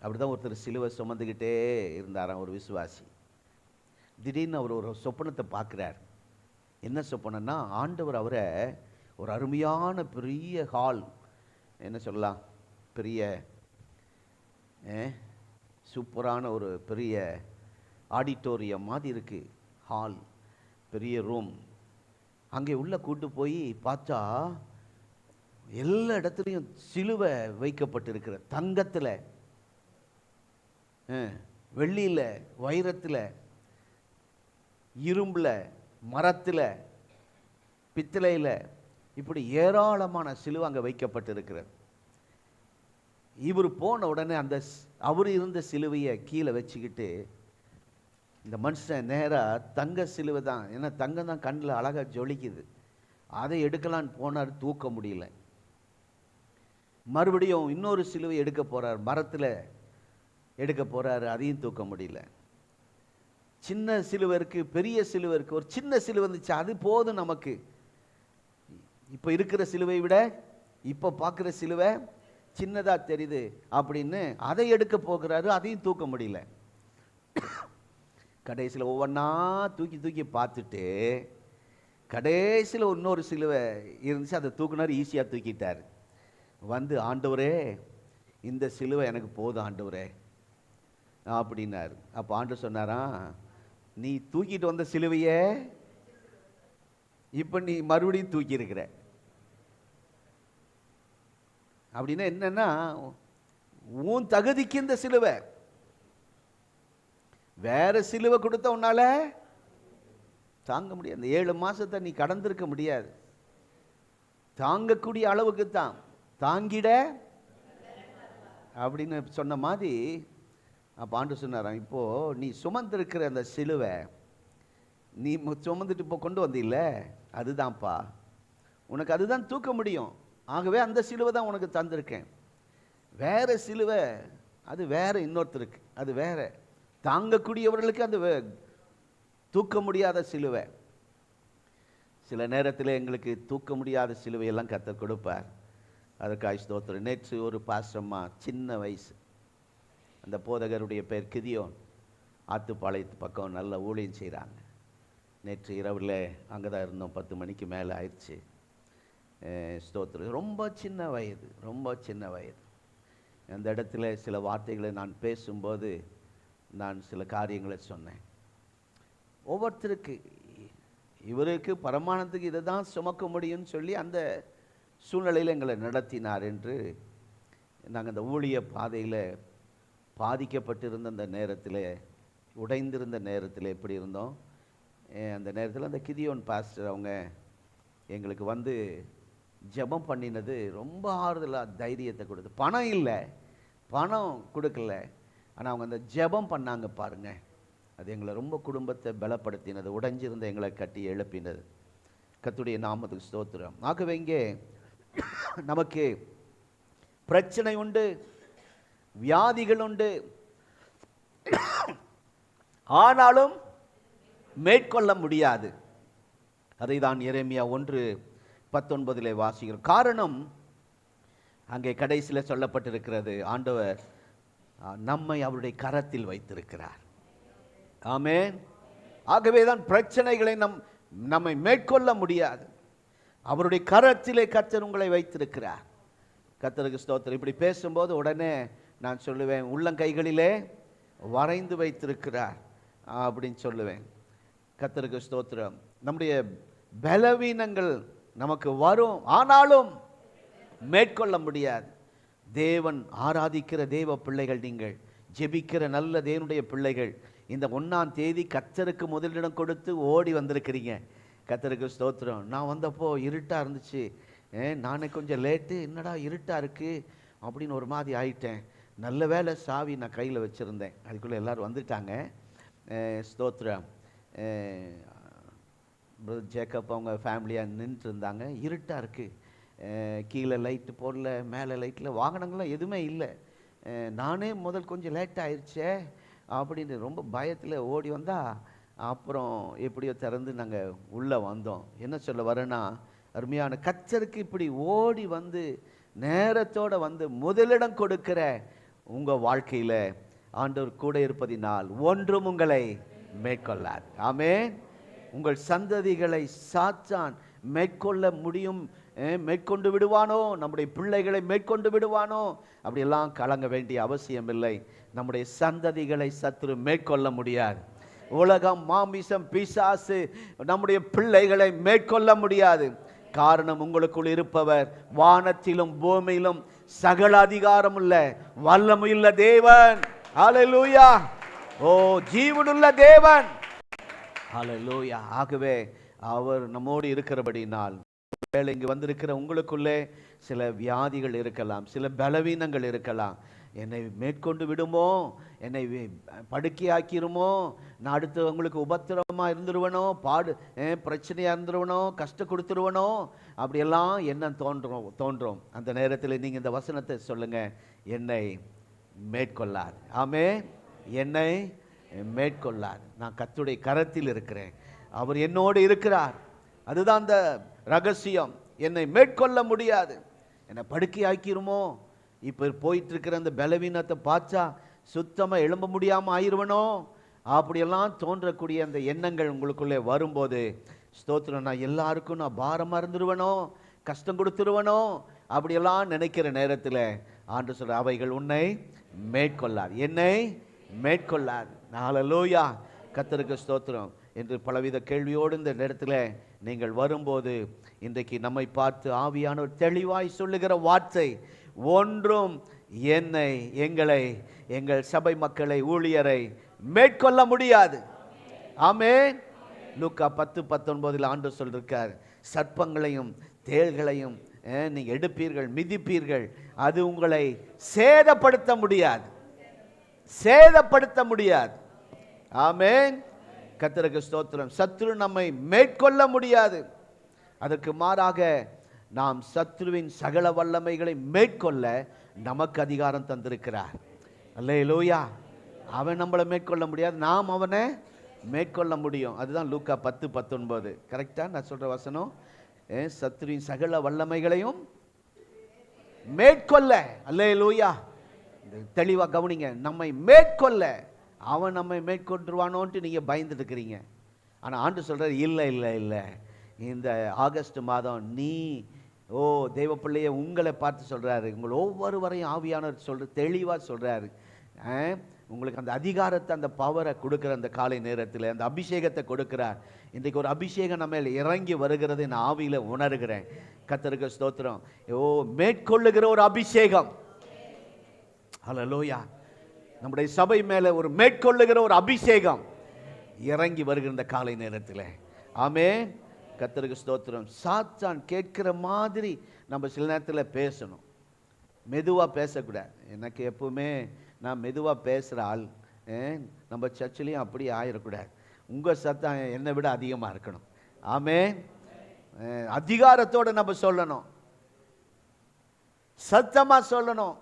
Speaker 2: அப்படிதான் ஒருத்தர் சிலுவை சுமந்துக்கிட்டே இருந்தாராம், ஒரு விசுவாசி. திடீர்னு அவர் ஒரு சொப்பனத்தை பார்க்குறார். என்ன சொப்பனம்னா, ஆண்டவர் அவரை ஒரு அருமையான பெரிய ஹால், என்ன சொல்லலாம், பெரிய சூப்பரான ஒரு பெரிய ஆடிட்டோரியம் மாதிரி இருக்குது ஹால், பெரிய ரூம். அங்கே உள்ள கூட்டு போய் பார்த்தா எல்லா இடத்துலையும் சிலுவை வைக்கப்பட்டிருக்கிற, தங்கத்தில், வெள்ளியில், வைரத்தில், இரும்பில், மரத்தில், பித்தளையில், இப்படி ஏராளமான சிலுவை அங்கே வைக்கப்பட்டிருக்கிறது. இவர் போன உடனே அந்த அவர் இருந்த சிலுவையை கீழே வச்சுக்கிட்டு இந்த மனுஷன் நேராக தங்க சிலுவை தான், ஏன்னா தங்கம் தான் கண்ணில் அழகாக ஜொலிக்குது, அதை எடுக்கலான்னு போனார், தூக்க முடியல. மறுபடியும் இன்னொரு சிலுவை எடுக்க போகிறார், மரத்தில் எடுக்க போகிறாரு, அதையும் தூக்க முடியல. சின்ன சிலுவை இருக்குது, பெரிய சிலுவை இருக்குது. ஒரு சின்ன சிலுவை இருந்துச்சு, அது போதும் நமக்கு. இப்போ இருக்கிற சிலுவை விட இப்போ பார்க்குற சிலுவை சின்னதாக தெரியுது அப்படின்னு அதை எடுக்க போகிறாரு, அதையும் தூக்க முடியல. கடைசியில் ஒவ்வொன்றா தூக்கி தூக்கி பார்த்துட்டு கடைசியில் இன்னொரு சிலுவை இருந்துச்சு, அதை தூக்குனார், ஈஸியாக தூக்கிட்டார். வந்து, ஆண்டவரே இந்த சிலுவை எனக்கு போதும் ஆண்டவரே அப்படின்னாரு. அப்போ ஆண்டவர் சொன்னாராம், நீ தூக்கிட்டு வந்த சிலுவையே இப்போ நீ மறுபடியும் தூக்கி இருக்கிற. அப்படின்னா என்னன்னா, உன் தகுதிக்கு இந்த சிலுவை, வேற சிலுவை கொடுத்த உன்னால தாங்க முடியாது. அந்த 7 மாசத்தை நீ கடந்திருக்க முடியாது. தாங்கக்கூடிய அளவுக்கு தான், தாங்கிட அப்படின்னு சொன்ன மாதிரி. அப்போ ஆண்டவர் சொன்னாராம், இப்போ நீ சுமந்திருக்கிற அந்த சிலுவை, நீ சுமந்துட்டு இப்போ கொண்டு வந்தில்ல, அதுதான்ப்பா உனக்கு, அதுதான் தூக்க முடியும். ஆகவே அந்த சிலுவை தான் உனக்கு தந்திருக்கேன். வேற சிலுவை அது வேற, இன்னொருத்தருக்கு அது வேற, தாங்கக்கூடியவர்களுக்கு அது தூக்க முடியாத சிலுவை. சில நேரத்தில் எங்களுக்கு தூக்க முடியாத சிலுவையெல்லாம் கர்த்தர் கொடுப்பார். அதற்காக ஸ்தோத்திரம். நேற்று ஒரு பாஸ்டம்மா, சின்ன வயசு, அந்த போதகருடைய பேர் கிதியோன், ஆத்துப்பாளையத்து பக்கம் நல்ல ஊழியம் செய்கிறாங்க. நேற்று இரவில் அங்கே தான் இருந்தோம், 10 மணிக்கு மேலே ஆயிடுச்சு. ஸ்தோத்திரம். ரொம்ப சின்ன வயது, ரொம்ப சின்ன வயது. அந்த இடத்துல சில வார்த்தைகளை நான் பேசும்போது நான் சில காரியங்களை சொன்னேன். ஒவ்வொருத்தருக்கு, இவருக்கு பரமானத்துக்கு இதை தான் சுமக்க முடியும்னு சொல்லி அந்த சூழ்நிலையில் எங்களை நடத்தினார் என்று. நாங்கள் அந்த ஊழிய பாதையில் பாதிக்கப்பட்டிருந்த அந்த நேரத்தில், உடைந்திருந்த நேரத்தில் எப்படி இருந்தோம், அந்த நேரத்தில் அந்த கிதியோன் பாஸ்டர் அவங்க எங்களுக்கு வந்து ஜெபம் பண்ணினது ரொம்ப ஆறுதலாக, தைரியத்தை கொடுத்து. பணம் இல்லை, பணம் கொடுக்கல, ஆனால் அவங்க அந்த ஜெபம் பண்ணாங்க பாருங்க, அது எங்களை ரொம்ப குடும்பத்தை பலப்படுத்தினது, உடைஞ்சிருந்த எங்களை கட்டி எழுப்பினது. கர்த்தருடைய நாமத்துக்கு ஸ்தோத்திரம். ஆகவே இங்கே நமக்கு பிரச்சனை உண்டு, வியாதிகள் உண்டு, ஆனாலும் மேற்கொள்ள முடியாது. அதை தான் எரேமியா 1:19 வாசிக்கிறோம். காரணம் அங்கே கடைசியில் சொல்லப்பட்டிருக்கிறது, ஆண்டவர் நம்மை அவருடைய கரத்தில் வைத்திருக்கிறார். ஆமென். ஆகவே தான் பிரச்சனைகளை நம்மை மேற்கொள்ள முடியாது. அவருடைய கரத்திலே கர்த்தர் உங்களை வைத்திருக்கிறார். கர்த்தருக்கு ஸ்தோத்திரம். இப்படி பேசும்போது உடனே நான் சொல்லுவேன், உள்ளங்கைகளிலே வரைந்து வைத்திருக்கிறார் அப்படின்னு சொல்லுவேன். கர்த்தருக்கு ஸ்தோத்திரம். நம்முடைய பலவீனங்கள் நமக்கு வரும், ஆனாலும் மேற்கொள்ள முடியாது. தேவன் ஆராதிக்கிற தேவ பிள்ளைகள், நீங்கள் ஜெபிக்கிற நல்ல தேவனுடைய பிள்ளைகள், இந்த 1ஆம் தேதி கர்த்தருக்கு முதலிடம் கொடுத்து ஓடி வந்திருக்கிறீங்க. கர்த்தருக்கு ஸ்தோத்திரம். நான் வந்தப்போ இருட்டாக இருந்துச்சு, நானே கொஞ்சம் லேட்டு, என்னடா இருட்டாக இருக்குது அப்படின்னு ஒரு மாதிரி ஆயிட்டேன். நல்ல வேலை சாவி நான் கையில் வச்சுருந்தேன், அதுக்குள்ளே எல்லோரும் வந்துட்டாங்க. ஸ்தோத்திரம். பிரதர் ஜேக்கப் அவங்க ஃபேமிலியாக நின்றுட்டு இருந்தாங்க. இருட்டாக இருக்குது, கீழே லைட்டு போடல, மேலே லைட்டில் வாகனங்கள்லாம் எதுவுமே இல்லை. நானே முதல் கொஞ்சம் லேட் ஆயிடுச்சே அப்படின்னு ரொம்ப பயத்தில் ஓடி வந்தால், அப்புறம் எப்படியோ திறந்து நாங்கள் உள்ளே வந்தோம். என்ன சொல்ல வரேன்னா, அருமையான கர்த்தருக்கு இப்படி ஓடி வந்து நேரத்தோடு வந்து முதலிடம் கொடுக்கிற உங்கள் வாழ்க்கையில் ஆண்டவர் கூட இருப்பதினால் ஒன்றும் உங்களை மேற்கொள்ளார். ஆமென். உங்கள் சந்ததிகளை சாத்தான் மேற்கொள்ள முடியும், மேற்கொண்டு விடுவானோ, நம்முடைய பிள்ளைகளை மேற்கொண்டு விடுவானோ, அப்படியெல்லாம் கலங்க வேண்டிய அவசியம் இல்லை. நம்முடைய சந்ததிகளை சத்துரு மேற்கொள்ள முடியாது. உலகம், மாமிசம், பிசாசு நம்முடைய பிள்ளைகளை மேற்கொள்ள முடியாது. காரணம், உங்களுக்குள் இருப்பவர் வானத்திலும் பூமியிலும் சகல அதிகாரம் உள்ள வல்லமையுள்ள தேவன். ஹல்லேலூயா. ஓ, ஜீவனுள்ள தேவன். ஹல்லேலூயா. ஆகவே அவர் நம்மோடு இருக்கிறபடினால், வேளை இங்கு வந்திருக்கிற உங்களுக்குள்ளே சில வியாதிகள் இருக்கலாம், சில பலவீனங்கள் இருக்கலாம். என்னை மேற்கொண்டு விடுமோ, என்னை படுக்கையாக்கிருமோ, நான் அடுத்து உங்களுக்கு உபத்திரவமாக இருந்துருவனோ, பிரச்சனையாக இருந்துருவனோ, கஷ்டம் கொடுத்துருவனோ, அப்படியெல்லாம் என்ன தோன்றும். அந்த நேரத்தில் நீங்கள் இந்த வசனத்தை சொல்லுங்கள், என்னை மேற்கொள்ளாது. ஆமே, என்னை மேற்கொள்ளாது. நான் கர்த்தருடைய கரத்தில் இருக்கிறேன், அவர் என்னோடு இருக்கிறார். அதுதான் அந்த ரகசியம். என்னை மேற்கொள்ள முடியாது, என்னை படுக்கையாக்கிருமோ, இப்போ போயிட்டு இருக்கிற அந்த பலவீனத்தை பார்த்தா சுத்தமாக எழும்ப முடியாமல் ஆயிடுவனோ, அப்படியெல்லாம் தோன்றக்கூடிய அந்த எண்ணங்கள் உங்களுக்குள்ளே வரும்போது, ஸ்தோத்திரம், நான் எல்லாருக்கும் நான் பாரமாக இருந்துருவனோ, கஷ்டம் கொடுத்துருவனோ, அப்படியெல்லாம் நினைக்கிற நேரத்தில் ஆண்டு சொல்ற, அவைகள் உன்னை மேற்கொள்ளாது, என்னை மேற்கொள்ளாது. ஹல்லேலூயா. கர்த்தருக்கு ஸ்தோத்திரம். என்று பலவித கேள்வியோடு இந்த நேரத்தில் நீங்கள் வரும்போது, இன்றைக்கு நம்மை பார்த்து ஆவியானவர் தெளிவாய் சொல்லுகிற வார்த்தை, ஒன்றும் என்னை, எங்களை, எங்கள் சபை மக்களை, ஊழியரை மேற்கொள்ள முடியாது. ஆமென். லூக்கா 10:19 ஆண்டு சொல்லிருக்கார், சர்ப்பங்களையும் தேள்களையும் நீங்கள் எடுப்பீர்கள், மிதிப்பீர்கள், அது உங்களை சேதப்படுத்த முடியாது, சேதப்படுத்த முடியாது. ஆமென். கர்த்தருக்கு ஸ்தோத்திரம். சத்ரு நம்மை மேற்கொள்ள முடியாது. அதற்கு மாறாக நாம் சத்ருவின் சகல வல்லமைகளை மேற்கொள்ள நமக்கு அதிகாரம் தந்திருக்கிறார். அல்லேலூயா. அவன் நம்மளை மேற்கொள்ள முடியாது, நாம் அவனை மேற்கொள்ள முடியும். அதுதான் லூக்கா 10:19. கரெக்டா நான் சொல்ற வசனம்? சத்ருவின் சகல வல்லமைகளையும் மேற்கொள்ள. அல்லேலூயா. தெளிவா கவனிங்க, நம்மை மேற்கொள்ள. அவன் நம்மை மேற்கொண்டுருவானோன்ட்டு நீங்கள் பயந்துட்டு இருக்கிறீங்க. ஆனால் ஆண்டு சொல்கிறார், இல்லை இல்லை இல்லை, இந்த ஆகஸ்ட் மாதம் நீ, தேவ பிள்ளையை உங்களை பார்த்து சொல்கிறாரு, உங்களை ஒவ்வொருவரையும் ஆவியானவர் தெளிவாக சொல்கிறாரு. உங்களுக்கு அந்த அதிகாரத்தை, அந்த பவரை கொடுக்குற அந்த காலை நேரத்தில் அந்த அபிஷேகத்தை கொடுக்குறார். இன்றைக்கு ஒரு அபிஷேகம் நம்ம இறங்கி வருகிறது, நான் ஆவியில் உணர்கிறேன். கர்த்தருக்கு ஸ்தோத்திரம். மேற்கொள்ளுகிற ஒரு அபிஷேகம். ஹல்லேலூயா. நம்முடைய சபை மேலே ஒரு மேற்கொள்ளுகிற ஒரு அபிஷேகம் இறங்கி வருகிற காலை நேரத்தில். ஆமென். கர்த்தருக்கு ஸ்தோத்திரம். சாத்தான் கேட்கிற மாதிரி நம்ம சில நேரத்தில் பேசணும், மெதுவாக பேசக்கூடாது. எனக்கு எப்பவுமே நான் மெதுவாக பேசுகிற ஆள், நம்ம சர்ச்சிலையும் அப்படி ஆயிடக்கூடாது. உங்கள் சத்தம் என்னை விட அதிகமாக இருக்கணும். ஆமென். அதிகாரத்தோடு நம்ம சொல்லணும், சத்தமாக சொல்லணும்.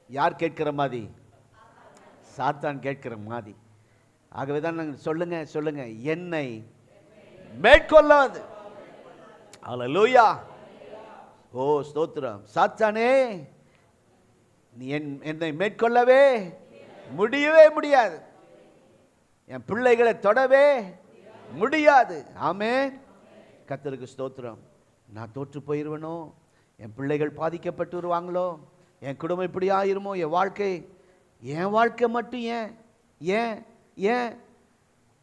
Speaker 2: யார் கேட்கிற மாதிரி? சாத்தான் கேட்கிற மாதிரி. ஆகவே தான் நாங்கள் சொல்லுங்க, என்னை மேற்கொள்ளாது. அல்லேலூயா. ஓ ஸ்தோத்திரம். சாத்தானே, நீ என்னை மேற்கொள்ளவே முடியவே முடியாது. என் பிள்ளைகளை தொடவே முடியாது. ஆமென். கர்த்தருக்கு ஸ்தோத்திரம். நான் தோற்று போயிருவனோ, என் பிள்ளைகள் பாதிக்கப்பட்டு வருவாங்களோ, என் குடும்பம் இப்படி ஆயிருமோ, என் வாழ்க்கை மட்டும்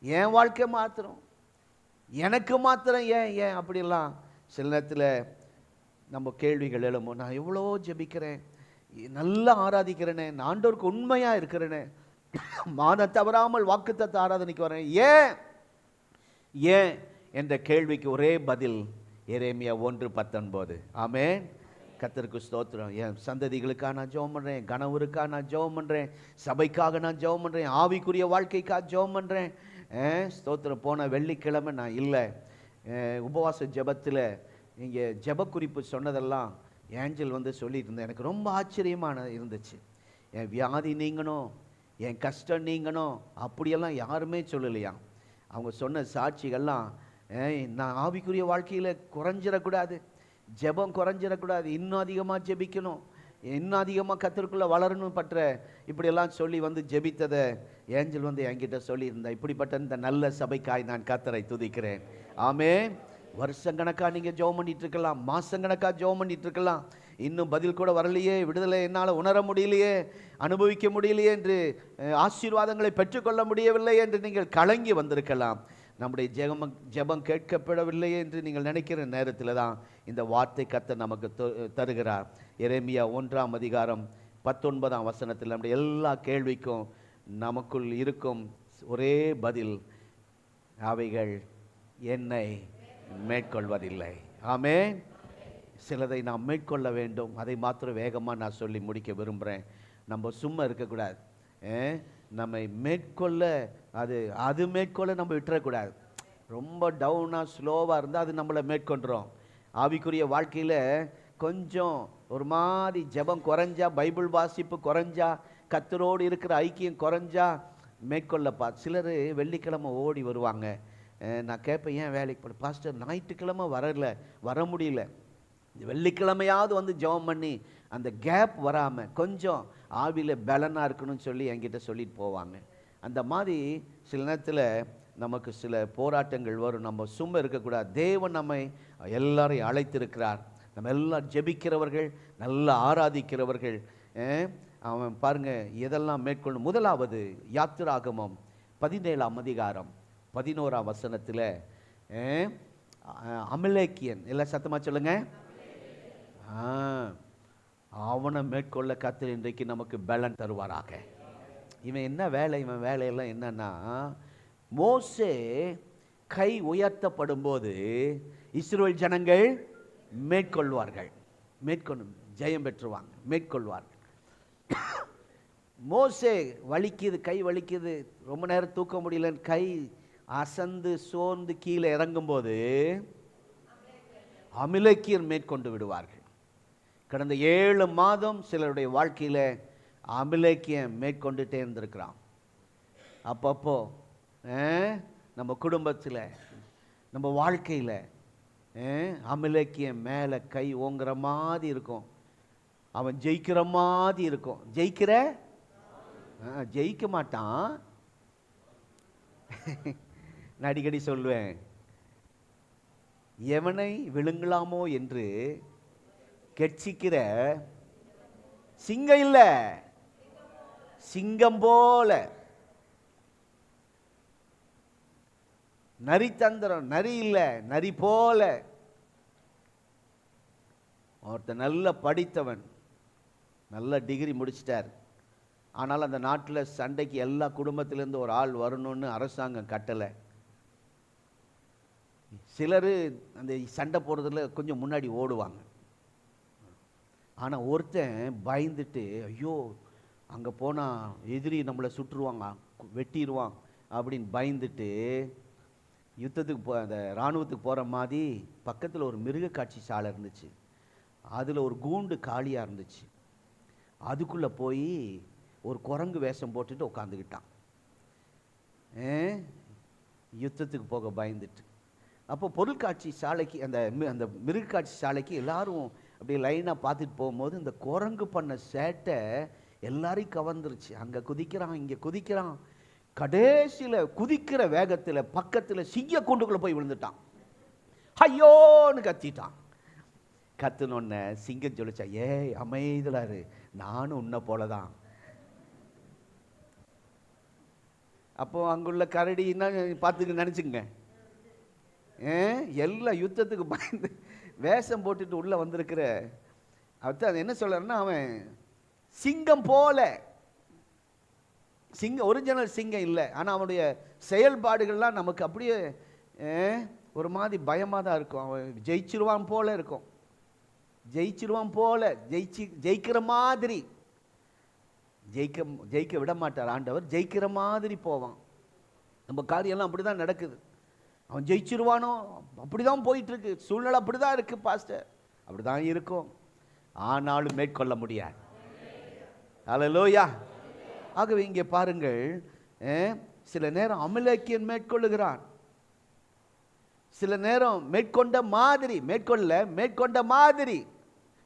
Speaker 2: என் வாழ்க்கை மாத்திரம், எனக்கு மாத்திரம் ஏன் அப்படிலாம் சில நேரத்தில் நம்ம கேள்விகள் எழுமோ. நான் எவ்வளோ ஜெபிக்கிறேன், நல்லா ஆராதிக்கிறேனே, நான் ஆண்டவருக்கு உண்மையாக இருக்கிறேனே, மாதம் தவறாமல் வாக்குத்தத்த ஆராதனைக்கு வரேன், ஏன் என்ற கேள்விக்கு ஒரே பதில் எரேமியா 1:19. ஆமென். கர்த்தருக்கு ஸ்தோத்திரம். என் சந்ததிகளுக்காக நான் ஜெபம் பண்ணுறேன், கணவருக்காக நான் ஜெபம் பண்ணுறேன், சபைக்காக நான் ஜெபம் பண்ணுறேன், ஆவிக்குரிய வாழ்க்கைக்காக ஜெபம் பண்ணுறேன். ஸ்தோத்திரம். போன வெள்ளிக்கிழமை நான் இல்லை, உபவாச ஜெபத்தில் இங்கே ஜெப குறிப்பு சொன்னதெல்லாம் ஏஞ்சல் வந்து சொல்லிட்டு இருந்தேன். எனக்கு ரொம்ப ஆச்சரியமான இருந்துச்சு. என் வியாதி நீங்கணும், என் கஷ்டம் நீங்கணும் அப்படியெல்லாம் யாருமே சொல்லலையா. அவங்க சொன்ன சாட்சிகள்லாம், நான் ஆவிக்குரிய வாழ்க்கையில் குறைஞ்சிடக்கூடாது, ஜெபம் குறைஞ்சிடக்கூடாது, இன்னும் அதிகமாக ஜெபிக்கணும், இன்னும் அதிகமாக கர்த்தருக்குள்ளே வளரணும் பற்ற இப்படியெல்லாம் சொல்லி வந்து ஜெபித்ததை ஏஞ்சல் வந்து என்கிட்ட சொல்லியிருந்தா. இப்படிப்பட்ட இந்த நல்ல சபைக்காய் நான் கர்த்தரை துதிக்கிறேன். ஆமென். வருஷக்கணக்காக நீங்கள் ஜெபம் பண்ணிட்டு இருக்கலாம், மாதக்கணக்காக ஜெபம் பண்ணிட்டு இருக்கலாம், இன்னும் பதில் கூட வரலையே, விடுதலை என்னால் உணர முடியலையே, அனுபவிக்க முடியலையே என்று, ஆசீர்வாதங்களை பெற்றுக்கொள்ள முடியவில்லை என்று நீங்கள் கலங்கி வந்திருக்கலாம். நம்முடைய ஜெபம் கேட்கப்படவில்லையே என்று நீங்கள் நினைக்கிற நேரத்தில் தான் இந்த வார்த்தை கர்த்தர் நமக்கு தருகிறார். எரேமியா 1:19 நம்முடைய எல்லா கேள்விக்கும் நமக்குள் இருக்கும் ஒரே பதில், அவைகள் என்னை மேற்கொள்வதில்லை. ஆமென். சிலதை நாம் மேற்கொள்ள வேண்டும். அதை மாத்திரம் வேகமாக நான் சொல்லி முடிக்க விரும்புகிறேன். நம்ம சும்மா இருக்கக்கூடாது. நம்மை மேற்கொள்ள அது மேற்கொள்ள நம்ம விட்டுறக்கூடாது. ரொம்ப டவுனாக ஸ்லோவாக இருந்தால் அது நம்மளை மேற்கொண்டுரும். ஆவிக்குரிய வாழ்க்கையில் கொஞ்சம் ஒரு மாதிரி ஜெபம் குறைஞ்சா, பைபிள் வாசிப்பு குறைஞ்சா, கர்த்தரோடு இருக்கிற ஐக்கியம் குறைஞ்சா மேற்கொள்ளப்பா. சிலர் வெள்ளிக்கிழமை ஓடி வருவாங்க. நான் கேட்பேன், ஏன் வேலைக்கு போட பாஸ்டர், ஞாயிற்றுக்கிழமை வர முடியல, வெள்ளிக்கிழமையாவது வந்து ஜெபம் பண்ணி அந்த கேப் வராமல் கொஞ்சம் ஆவியில் பலனாக இருக்கணும்னு சொல்லி என்கிட்ட சொல்லிட்டு போவாங்க. அந்த மாதிரி சில நேரத்தில் நமக்கு சில போராட்டங்கள் வரும். நம்ம சும்மா இருக்கக்கூடாது. தேவன் நம்மை எல்லாரையும் அழைத்திருக்கிறார். நம்ம எல்லாம் ஜெபிக்கிறவர்கள், நல்லா ஆராதிக்கிறவர்கள். அவன் பாருங்க எதெல்லாம் மேற்கொள்ளும். முதலாவது யாத்திராகமம் 17:11 அமலேக்கியன், எல்லாம் சத்தமாக சொல்லுங்க, அவனை மேற்கொள்ள கர்த்தர் இன்றைக்கு நமக்கு பலன் தருவாராக. இவன் என்ன வேலை, இவன் வேலையெல்லாம் என்னன்னா, மோசே கை உயர்த்தப்படும் போது இஸ்ரவேல் ஜனங்கள் மேற்கொள்வார்கள், ஜெயம் பெற்றுவாங்க, மேற்கொள்வார்கள். மோசே வலிக்குது, கை வலிக்குது, ரொம்ப நேரம் தூக்க முடியலன்னு கை அசந்து சோர்ந்து கீழே இறங்கும்போது அமலேக்கியர் மேற்கொண்டு விடுவார்கள். கடந்த 7 மாதம் சிலருடைய வாழ்க்கையில் அமலேக்கியம் மேற்கொண்டுட்டே இருந்திருக்கிறான். அப்பப்போ நம்ம குடும்பத்தில், நம்ம வாழ்க்கையில் அமலேக்கியம் மேலே கை ஓங்குற மாதிரி இருக்கும். அவன் ஜெயிக்கிற மாதிரி இருக்கும். ஜெயிக்க மாட்டான். நான் அடிக்கடி சொல்லுவேன், எவனை விழுங்கலாமோ என்று கெட்சிக்கிற சிங்கம் இல்ல, சிங்கம் போல நரி தந்திரம், நரி இல்ல, நரி போல. ஒருத்தர் நல்ல படித்தவன், நல்ல டிகிரி முடிச்சிட்டார். ஆனால் அந்த நாட்டில் சண்டைக்கு எல்லா குடும்பத்திலேருந்து ஒரு ஆள் வரணும்னு அரசாங்கம் கட்டலை. சிலர் அந்த சண்டை போடுறதுல கொஞ்சம் முன்னாடி ஓடுவாங்க. ஆனால் ஒருத்தன் பயந்துட்டு, ஐயோ அங்கே போனால் எதிரி நம்மளை சுட்டுருவாங்க, வெட்டிடுவான் அப்படின்னு பயந்துட்டு யுத்தத்துக்கு அந்த இராணுவத்துக்கு போகிற மாதிரி பக்கத்தில் ஒரு மிருக காட்சி சாலை இருந்துச்சு. அதில் ஒரு கூண்டு காலியாக இருந்துச்சு. அதுக்குள்ளே போய் ஒரு குரங்கு வேஷம் போட்டுட்டு உட்காந்துக்கிட்டான், யுத்தத்துக்கு போக பயந்துட்டு. அப்போ பொருட்காட்சி சாலைக்கு, அந்த மிருகக்காட்சி சாலைக்கு எல்லாரும் அப்படியே லைனாக பார்த்துட்டு போகும்போது இந்த குரங்கு பண்ண சேட்டை எல்லாரையும் கவர்ந்துருச்சு. அங்கே குதிக்கிறான், இங்கே குதிக்கிறான், கடைசியில் குதிக்கிற வேகத்தில் பக்கத்தில் சிங்க கூண்டுக்குள்ளே போய் விழுந்துட்டான். ஐயோன்னு கத்திட்டான். கத்துனொன்ன சிங்கம் சொல்லிச்சா, ஏய் அமைதலாரு, நானும் உன்னை போலதான். அப்போ அங்குள்ள கரடின்னா பார்த்துக்க நினச்சிங்க, எல்லா யுத்தத்துக்கு பயந்து வேஷம் போட்டுட்டு உள்ளே வந்திருக்கிற அது என்ன சொல்றாருன்னா, அவன் சிங்கம் போல, சிங்கம் ஒரிஜினல் சிங்கம் இல்லை, ஆனால் அவனுடைய செயல்பாடுகள்லாம் நமக்கு அப்படியே ஒரு மாதிரி பயமாக தான் இருக்கும். அவன் ஜெயிச்சிருவான் போல இருக்கும், ஜெயிச்சிருவான் போல, ஜெயிக்கிற மாதிரி, ஜெயிக்க விட மாட்டார் ஆண்டவர், ஜெயிக்கிற மாதிரி போவான். நம்ம காரியெல்லாம் அப்படி தான் நடக்குது. அவன் ஜெயிச்சிருவானோ, அப்படி தான் போயிட்டுருக்கு, சூழ்நிலை அப்படி தான் இருக்குது பாஸ்டர், அப்படி தான் இருக்கும், ஆனாலும் மேற்கொள்ள முடியாது. அல்லேலூயா. ஆகவே இங்கே பாருங்கள், சில நேரம் அமலேக்கியன் மேற்கொள்ளுகிறான், சில நேரம் மேற்கொண்ட மாதிரி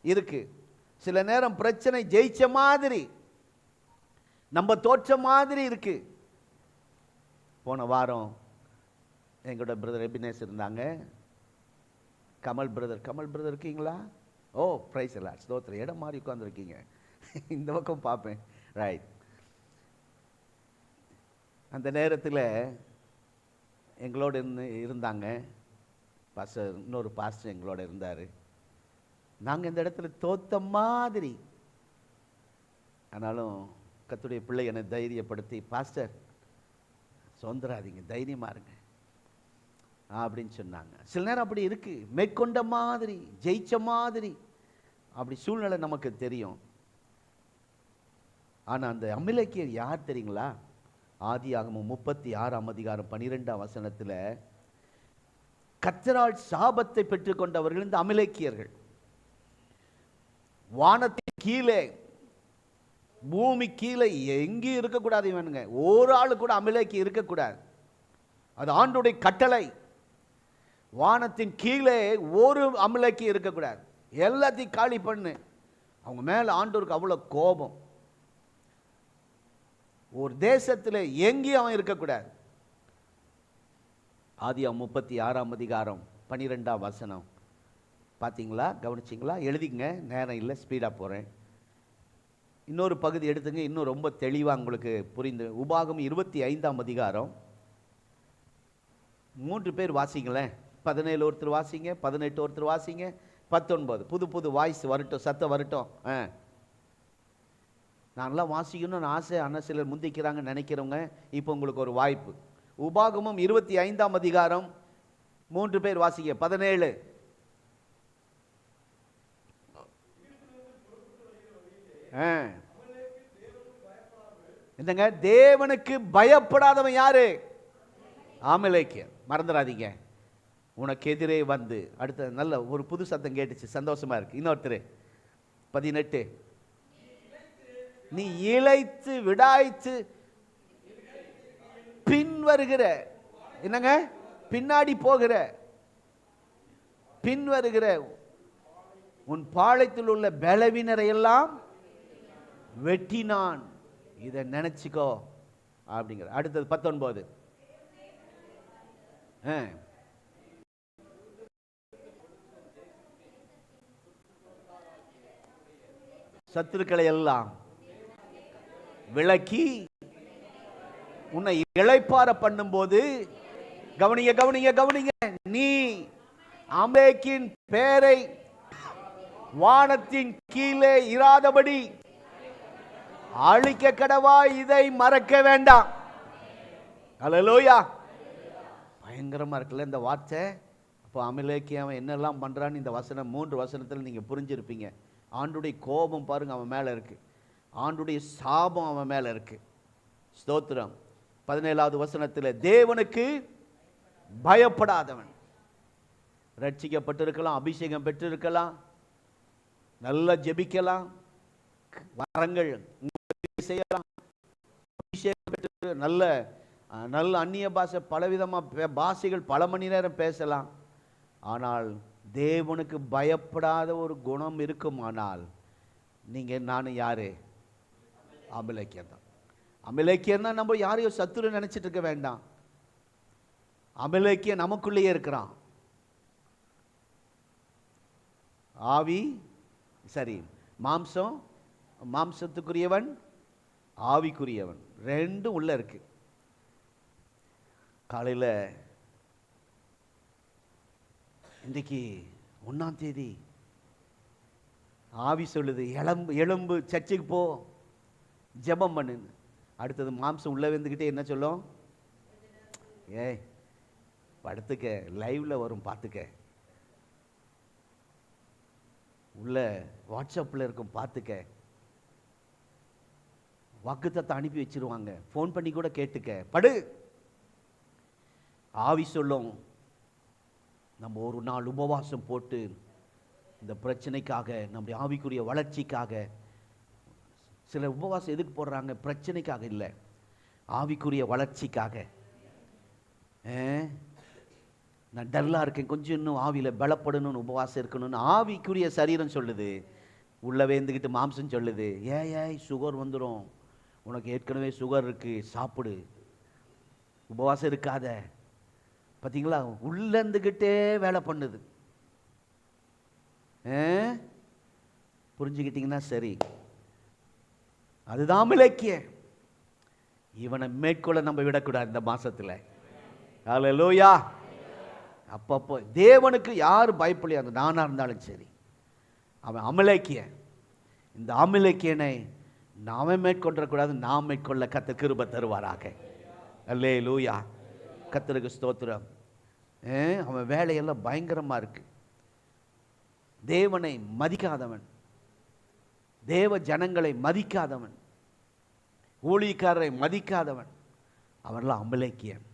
Speaker 2: இருக்கு, சில நேரம் பிரச்சனை ஜெயிச்ச மாதிரி, நம்ம தோற்ற மாதிரி இருக்கு. போன வாரம் எங்களோட பிரதர் எபினேஸ் இருந்தாங்க, கமல் பிரதர் இருக்கீங்களா? ஓ பிரைஸ் எல்லாம் ஸ்தோத்திரம், இடம் மாறி உட்காந்துருக்கீங்க, இந்த பக்கம் பார்ப்பேன், ரைட். அந்த நேரத்தில் எங்களோட இருந்தாங்க பாஸ்டர், இன்னொரு பாஸ்டர் எங்களோட இருந்தார். நாங்கள் இந்த இடத்துல தோத்த மாதிரி, ஆனாலும் கர்த்தருடைய பிள்ளை என்னை தைரியப்படுத்தி, பாஸ்டர் சொந்தராதீங்க, தைரியமாக இருங்க அப்படின்னு சொன்னாங்க. சில நேரம் அப்படி இருக்கு, மேற்கொண்ட மாதிரி, ஜெயிச்ச மாதிரி அப்படி சூழ்நிலை நமக்கு தெரியும். ஆனால் அந்த அமலேக்கியர் யார் தெரியுங்களா? ஆதியாகமம் 36ஆம் அதிகாரம் 12ஆம் வசனத்தில் கர்த்தரால் சாபத்தை பெற்றுக்கொண்டவர்கள் இந்த அமலேக்கியர்கள். வானத்தின் கீழே, பூமி கீழே எங்கேயும் இருக்கக்கூடாது இவனுங்க, ஒரு ஆளு கூட அமலேக்கி இருக்கக்கூடாது, அது ஆண்டுடைய கட்டளை. வானத்தின் கீழே ஒரு அமலேக்கி இருக்கக்கூடாது, எல்லாத்தையும் காலி பண்ணு. அவங்க மேலே ஆண்டவருக்கு அவ்வளோ கோபம். ஒரு தேசத்தில் எங்கேயும் அவன் இருக்கக்கூடாது. ஆதியாகமம் 36ஆம் அதிகாரம் 12ஆம் வசனம் பார்த்தீங்களா? கவனிச்சிங்களா? எழுதிங்க, நேரம் இல்லை, ஸ்பீடாக போகிறேன். இன்னொரு பகுதி எடுத்துங்க, இன்னும் ரொம்ப தெளிவாக உங்களுக்கு புரிந்து. உபாகமம் 25ஆம் அதிகாரம் 3 பேர் வாசிங்களேன். 17 ஒருத்தர் வாசிங்க, 18 ஒருத்தர் வாசிங்க, 19 புது வாய்ஸ் வரட்டும், சத்தம் வரட்டும். நான்லாம் வாசிக்கணும்னு ஆசை, ஆனால் சிலர் முந்திக்கிறாங்கன்னு நினைக்கிறவங்க, இப்போ உங்களுக்கு ஒரு வாய்ப்பு. உபாகமம் 25ஆம் அதிகாரம் 3 பேர் வாசிங்க. 17 என்னங்க? தேவனுக்கு பயப்படாதவன் யாரு? அமலேக்கியன். மறந்துடாதீங்க. உனக்கு எதிரே வந்து, அடுத்த நல்ல ஒரு புது சத்தம் கேட்டுச்சு, சந்தோஷமா இருக்கு. இன்னொருத்தர் 18 நீ இளைத்து விடாய்த்து பின் வருகிற, என்னங்க? பின்னாடி போகிற, பின் வருகிற உன் பாளையத்தில் உள்ள பலவீனரை எல்லாம் வெட்டினான். இதை நினைச்சுக்கோ அப்படிங்கிற. அடுத்தது 19 சத்துருக்களை எல்லாம் விளக்கி உன்னை இளைப்பார பண்ணும்போது, கவனிங்க கவனிங்க கவனிங்க, நீ அமலேக்கின் பேரை வானத்தின் கீழே இராதபடி அழிக்க கடவா, இதை மறக்க வேண்டாம். அல்லேலூயா. பயங்கரமா இருக்குல்ல இந்த வார்த்தை. அப்போ அமலேக்கியன் என்னெல்லாம் பண்றான்னு இந்த வசனம் 3 வசனத்தில் நீங்க புரிஞ்சிருப்பீங்க. ஆண்டுடைய கோபம் பாருங்க அவன் மேல இருக்கு, ஆண்டுடைய சாபம் அவன் மேல இருக்கு. ஸ்தோத்திரம். 17வது வசனத்தில் தேவனுக்கு பயப்படாதவன். ரட்சிக்கப்பட்டிருக்கலாம், அபிஷேகம் பெற்றிருக்கலாம், நல்லா ஜெபிக்கலாம், வரங்கள் செய்யலாம், அபிஷேகம் பெற்று நல்ல நல்ல அந்நிய பாஷை பலவிதமாக பாஷைகள் பல மணி நேரம் பேசலாம். ஆனால் தேவனுக்கு பயப்படாத ஒரு குணம் இருக்குமானால் நீங்கள் நானும் யாரு? அமிலேக்கியம் தான். அமிலேக்கியம்னா நம்ம யாரையும் சத்துரு நினைச்சிட்டு இருக்க வேண்டாம். அமிலேக்கியம் நமக்குள்ளேயே இருக்கிறான். ஆவி சரி, மாம்சம் மாம்சத்துக்குரியவன், ஆவிக்குரியவன், ரெண்டும் உள்ள இருக்கு. காலையில் இன்றைக்கு 1ஆம் தேதி ஆவி சொல்லுது, எலும்பு சர்ச்சுக்கு போ, ஜெபம் பண்ணு. அடுத்தது மாம்சம் உள்ள வந்துக்கிட்டே என்ன சொல்லும்? ஏய் படுத்துக்க, லைவ்ல வரும் பார்த்துக்க, உள்ள வாட்ஸ்அப்பில் இருக்கும் பார்த்துக்க, வாக்குத்தத்தை அனுப்பி வச்சிருவாங்க, ஃபோன் பண்ணி கூட கேட்டுக்க, படு. ஆவி சொல்லும், நம்ம ஒரு நாள் உபவாசம் போட்டு இந்த பிரச்சனைக்காக, நம்முடைய ஆவிக்குரிய வளர்ச்சிக்காக. சில உபவாசம் எதுக்கு போடுறாங்க? பிரச்சனைக்காக இல்லை, ஆவிக்குரிய வளர்ச்சிக்காக. நான் டல்லாக இருக்கேன், கொஞ்சம் இன்னும் ஆவியில் பலப்படணும்னு உபவாசம் இருக்கணும்னு ஆவிக்குரிய சரீரம் சொல்லுது. உள்ளவே இருந்துக்கிட்டு மாம்சம் சொல்லுது, ஏய் சுகர் வந்துடும், உனக்கு ஏற்கனவே சுகர் இருக்கு, சாப்பிடு, உபவாசம் இருக்காத. பார்த்தீங்களா? உள்ள இருந்துக்கிட்டே வேலை பண்ணுது. புரிஞ்சுக்கிட்டீங்கன்னா சரி. அதுதான் அமிலேக்கியம். இவனை மேற்கொள்ள நம்ம விடக்கூடாது இந்த மாசத்துல. ஹல்லேலூயா. அப்பப்போ தேவனுக்கு யார் பயப்படையாது, நானா இருந்தாலும் சரி, அவன் அமிலேக்கியன். இந்த அமிலேக்கியனை நாம மேற்கொள்ளக்கூடாது, நாம் மேற்கொள்ள கர்த்தர் கிருபை தருவாராக. அல்லேலூயா. கர்த்தருக்கு ஸ்தோத்திரம். அவன் வேலையெல்லாம் பயங்கரமா இருக்கு. தேவனை மதிக்காதவன், தேவ ஜனங்களை மதிக்காதவன், ஊழியக்காரரை மதிக்காதவன், அவன்லாம் அமிலேக்கியன்.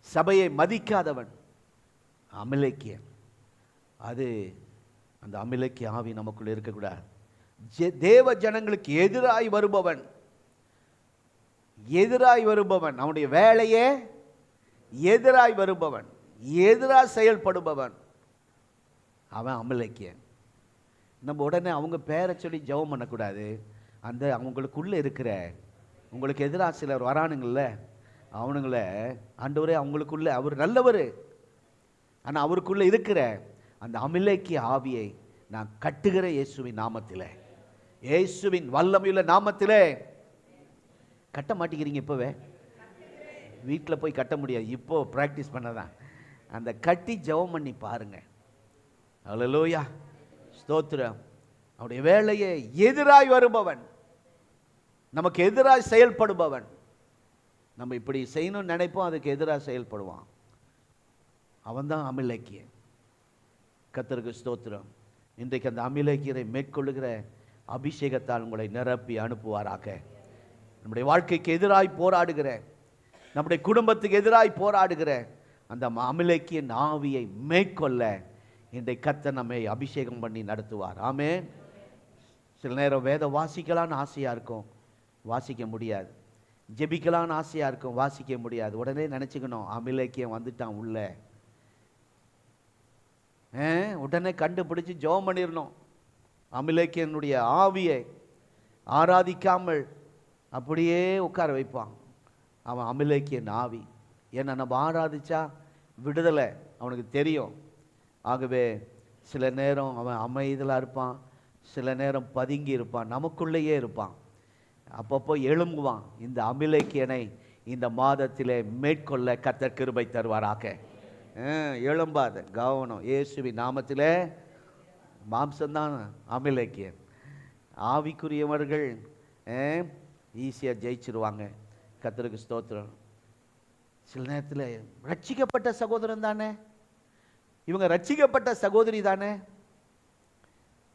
Speaker 2: சபையை மதிக்காதவன் அமிலேக்கியன். அது அந்த அமிலேக்கிய ஆவி நமக்குள்ள இருக்கக்கூடாது. தேவ ஜனங்களுக்கு எதிராய் வருபவன், அவனுடைய வேலையே எதிராய் வருபவன், எதிராக செயல்படுபவன், அவன் அமிலேக்கியன். நம்ம உடனே அவங்க பேரை சொல்லி ஜெபம் பண்ணக்கூடாது. அந்த அவங்களுக்குள்ள இருக்கிற, உங்களுக்கு எதிராக சிலர் வரானுங்கள்ல, அவனுங்கள ஆண்டவரே அவங்களுக்குள்ள, அவர் நல்லவர், ஆனால் அவருக்குள்ள இருக்கிற அந்த அமிலேக்கிய ஆவியை நான் கட்டுகிற இயேசுவின் நாமத்திலே, இயேசுவின் வல்லமையுள்ள நாமத்திலே. கட்ட மாட்டேங்கிறீங்க இப்போவே, வீட்டில் போய் கட்ட முடியாது, இப்போ ப்ராக்டிஸ் பண்ணதான். அந்த கட்டி ஜெபம் பண்ணி பாருங்க. ஹல்லேலூயா. ஸ்தோத்திரம். அவருடைய வேலையை எதிராய் வருபவன், நமக்கு எதிராய் செயல்படுபவன். நம்ம இப்படி செய்யணும்னு நினைப்போம், அதுக்கு எதிராக செயல்படுவான். அவன்தான் அமிலேக்கியன். கர்த்தருக்கு ஸ்தோத்திரம். இன்றைக்கு அந்த அமிலேக்கியரை மேற்கொள்ளுகிற அபிஷேகத்தால் உங்களை நிரப்பி அனுப்புவாராக. நம்முடைய வாழ்க்கைக்கு எதிராய் போராடுகிற, நம்முடைய குடும்பத்துக்கு எதிராய் போராடுகிற அந்த அமிலேக்கியன் ஆவியை மேற்கொள்ள இன்றைக்கு கர்த்தர் நம்மை அபிஷேகம் பண்ணி நடத்துவார். ஆமென். சில நேரம் வேதம் வாசிக்கலான்னு ஆசையாக இருக்கும், வாசிக்க முடியாது. ஜெபிக்கலான்னு ஆசையாக இருக்கும், வாசிக்க முடியாது. உடனே நினச்சிக்கணும், அமிலேக்கியம் வந்துட்டான் உள்ள. உடனே கண்டுபிடிச்சு ஜெபம் பண்ணிடணும். அமிலேக்கியனுடைய ஆவியை ஆராதிக்காமல் அப்படியே உட்கார வைப்பான். அவன் அமிலேக்கியன் ஆவி. ஏன்னா நம்ம ஆராதிச்சா விடுதலை அவனுக்கு தெரியும். ஆகவே சில நேரம் அவன் அமைதலாக இருப்பான், சில நேரம் பதுங்கி இருப்பான், நமக்குள்ளேயே இருப்பான். அப்பப்போ எழும்புவான். இந்த அமிலேக்கியனை இந்த மாதத்திலே மேற்கொள்ள கர்த்தர் கிருபை தருவாராக. எழும்பாத, கவனம். இயேசுவின் நாமத்திலே. மாம்சம்தான் அமிலேக்கியன். ஆவிக்குரியவர்கள் ஈஸியாக ஜெயிச்சிருவாங்க. கர்த்தருக்கு ஸ்தோத்திரம். சில நேரத்தில் ரட்சிக்கப்பட்ட சகோதரன் தானே, இவங்க ரட்சிக்கப்பட்ட சகோதரி தானே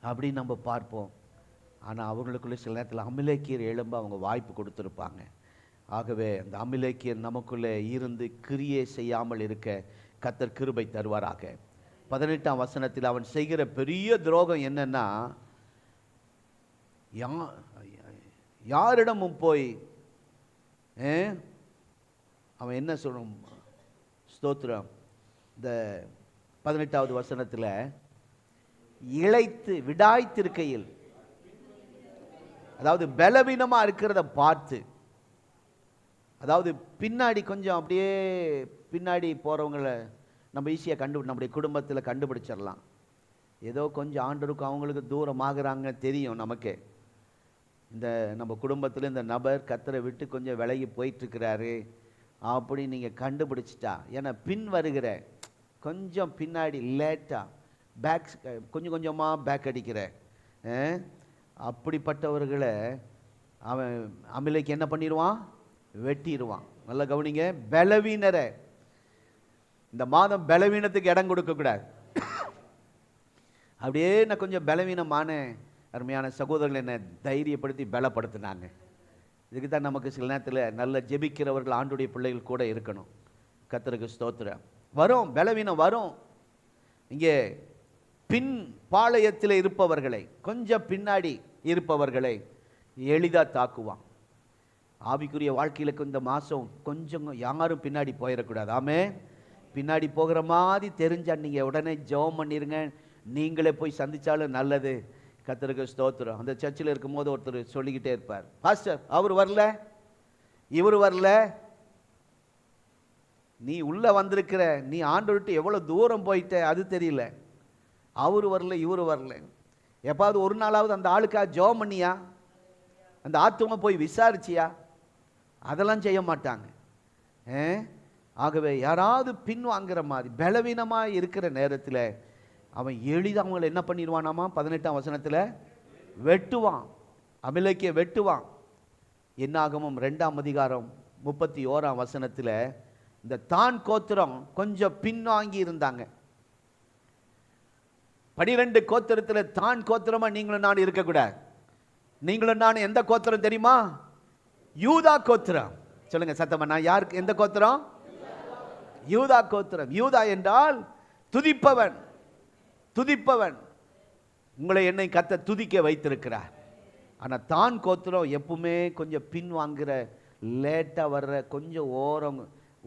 Speaker 2: அப்படின்னு நம்ம பார்ப்போம். ஆனால் அவங்களுக்குள்ளே சில நேரத்தில் அமிலேக்கியர் எழும்ப அவங்க வாய்ப்பு கொடுத்துருப்பாங்க. ஆகவே அந்த அமிலேக்கியர் நமக்குள்ளே இருந்து கிரியை செய்யாமல் இருக்க கர்த்தர் கிருபை தருவாராக. 18ஆம் வசனத்தில் அவன் செய்கிற பெரிய துரோகம் என்னன்னா, யா யாரிடமும் போய் அவன் என்ன சொல்லணும்? ஸ்தோத்திரம். இந்த 18வது வசனத்தில் இளைத்து விடாய்த்திருக்கையில், அதாவது பலவீனமா இருக்கிறத பார்த்து, அதாவது பின்னாடி கொஞ்சம் அப்படியே பின்னாடி போறவங்களை நம்ம ஈஸியாக நம்முடைய குடும்பத்தில் கண்டுபிடிச்சிடலாம். ஏதோ கொஞ்சம் ஆண்டவருக்கு அவங்களுக்கு தூரமாகறாங்க தெரியும் நமக்கே. இந்த நம்ம குடும்பத்தில் இந்த நபர் கர்த்தரை விட்டு கொஞ்சம் விலகி போயிட்டுருக்கிறாரு அப்படி நீங்கள் கண்டுபிடிச்சிட்டா, ஏன்னா பின் வருகிற கொஞ்சம் பின்னாடி லேட்டாக பேக் கொஞ்சம் கொஞ்சமாக பேக் அடிக்கிற அப்படிப்பட்டவர்களை அவன் அமிலைக்கு என்ன பண்ணிடுவான்? வெட்டிடுவான். நல்லா கவனிங்க, பலவீனரை. இந்த மாதம் பலவீனத்துக்கு இடம் கொடுக்கக்கூடாது. அப்படியே நான் கொஞ்சம் பலவீனமான அருமையான சகோதரர்கள் என்னை தைரியப்படுத்தி பலப்படுத்தினாங்க. இதுக்கு தான் நமக்கு சில நேரத்தில் நல்ல ஜெபிக்கிறவர்கள் ஆண்டுடைய பிள்ளைகள் கூட இருக்கணும். கர்த்தருக்கு ஸ்தோத்திரம். வரும் பலவீனம் வரும். இங்கே பின் பாளையத்தில் இருப்பவர்களை, கொஞ்சம் பின்னாடி இருப்பவர்களை எளிதாக தாக்குவான். ஆவிக்குரிய வாழ்க்கையிலுக்கு இந்த மாதம் கொஞ்சம் யாரும் பின்னாடி போயிடக்கூடாது. ஆமே, பின்னாடி போகிற மாதிரி தெரிஞ்சா நீங்கள் உடனே ஜெபம் பண்ணிடுங்க. நீங்களே போய் சந்திச்சாலும் நல்லது. கர்த்தருக்கு ஸ்தோத்திரம். அந்த சர்ச்சில் இருக்கும்போது ஒருத்தர் சொல்லிக்கிட்டே இருப்பார், பாஸ்டர் அவர் வரல, இவர் வரல, நீ உள்ள வந்திருக்கிற, நீ ஆண்டு விட்டு எவ்வளோ தூரம் போயிட்ட அது தெரியல, அவரு வரல இவரு வரல. எப்பாவது ஒரு நாளாவது அந்த ஆளுக்காக ஜெபம் பண்ணியா? அந்த ஆத்துமா போய் விசாரிச்சியா? அதெல்லாம் செய்ய மாட்டாங்க. ஆகவே யாராவது பின் வாங்குற மாதிரி பலவீனமாக இருக்கிற நேரத்தில் அவன் எளிதாக அவங்களை என்ன பண்ணிடுவானாமா? 18ஆம் வசனத்தில் வெட்டுவான். அமிலேக்கிய வெட்டுவான். என்னாகமம் 2ஆம் அதிகாரம் 31ஆம் வசனத்தில் இந்த தான் கோத்திரம் கொஞ்சம் பின்வாங்கி இருந்தாங்க. 12 கோத்திரத்தில் தான் கோத்திரமா நீங்களும் நான் இருக்கக்கூடாது. நீங்களும் நான் எந்த கோத்திரம் தெரியுமா? யூதா கோத்திரம். சொல்லுங்க சத்தமா, நான் யாருக்கு? எந்த கோத்திரம்? யூதா கோத்திரம். யூதா என்றால் துதிப்பவன். துதிப்பவன். உங்களை என்னை கர்த்தர் துதிக்க வைத்திருக்கிறார். ஆனால் தான் கோத்திரம் எப்பவுமே கொஞ்சம் பின் வாங்குற, லேட்டாக வர்ற, கொஞ்சம் ஓரம்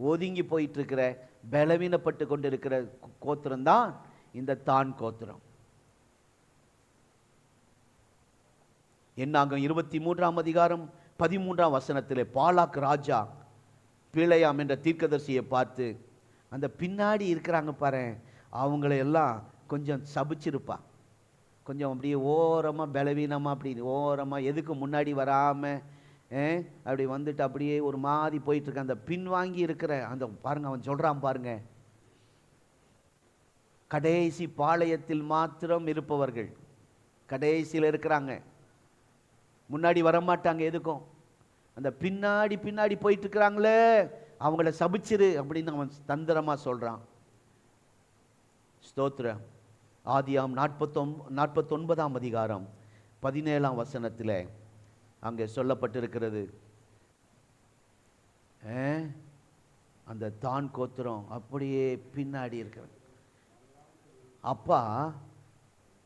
Speaker 2: ஒதுங்கி போயிட்டு இருக்கிற, பலவீனப்பட்டு கொண்டு இருக்கிற கோத்திரம் தான் இந்த தான் கோத்திரம். என்னாகும் 23ஆம் அதிகாரம் 13ஆம் வசனத்தில் பாலாக் ராஜா பிழையாம் என்ற தீர்க்கதரிசியை பார்த்து, அந்த பின்னாடி இருக்கிறாங்க பாரு, அவங்களையெல்லாம் கொஞ்சம் சபிச்சிருப்பா. கொஞ்சம் அப்படியே ஓரமாக பலவீனமாக அப்படி ஓரமாக எதுக்கு முன்னாடி வராமல் அப்படி வந்துட்டு அப்படியே ஒரு மாதிரி போயிட்டுருக்க அந்த பின்வாங்கி இருக்கிற அந்த பாருங்க, அவன் சொல்கிறான் பாருங்க, கடைசி பாளையத்தில் மாத்திரம் இருப்பவர்கள் கடைசியில் இருக்கிறாங்க, முன்னாடி வரமாட்டாங்க எதுக்கும். அந்த பின்னாடி பின்னாடி போயிட்டு இருக்கிறாங்களே அவங்கள சபிச்சிரு அப்படின்னு அவன் தந்திரமாக சொல்கிறான். ஸ்தோத்திரம். ஆதியாம் 49ஆம் அதிகாரம் 17ஆம் வசனத்தில் அங்கே சொல்லப்பட்டிருக்கிறது, அந்த தான் கோத்திரம் அப்படியே பின்னாடி இருக்கிறது. அப்பா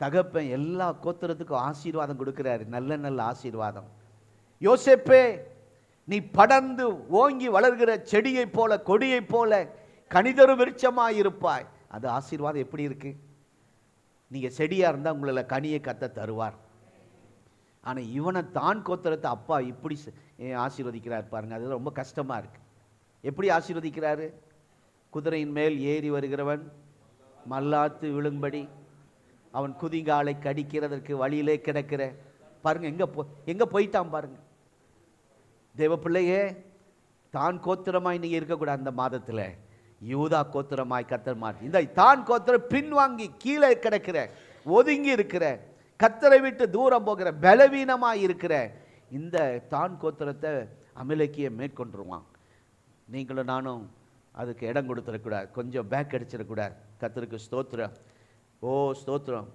Speaker 2: தகப்பன் எல்லா கோத்திரத்துக்கும் ஆசீர்வாதம் கொடுக்கிறாரு, நல்ல நல்ல ஆசீர்வாதம். யோசேப்பே, நீ படர்ந்து ஓங்கி வளர்கிற செடியை போல, கொடியை போல கனிதரு விருட்சமாய் இருப்பாய். அது ஆசீர்வாதம் எப்படி இருக்கு? நீங்க செடியா இருந்தா உங்களை கனியை கத்த தருவார். ஆனா இவனை தான் கோத்திரத்தை அப்பா இப்படி ஆசீர்வதிக்கிறார் பாருங்க, அது ரொம்ப கஷ்டமா இருக்கு. எப்படி ஆசீர்வதிக்கிறாரு? குதிரையின் மேல் ஏறி வருகிறவன் மல்லாத்து விழும்படி அவன் குதிங்காலை கடிக்கிறதற்கு வழியிலே கிடக்கிற பாருங்க, எங்க போயிட்டான் பாருங்க. தேவ பிள்ளையே, தான் கோத்திரமாய் நீங்க இருக்கக்கூடாது. அந்த மாதத்துல யூதா கோத்திரமாய் கர்த்தர் மாற்றி, இந்த தான் கோத்திரம் பின்வாங்கி கீழே கிடக்கிற, ஒதுங்கி இருக்கிற, கர்த்தரை விட்டு தூரம் போகிற, பலவீனமாய் இருக்கிற இந்த தான் கோத்திரத்தை அமிலேக்கிய மேற்கொண்டுருவான். நீங்களும் நானும் அதுக்கு இடம் கொடுத்துடக்கூடாது, கொஞ்சம் பேக் அடிச்சிடக்கூடாது. கர்த்தருக்கு ஸ்தோத்திரம். ஓ ஸ்தோத்திரம்.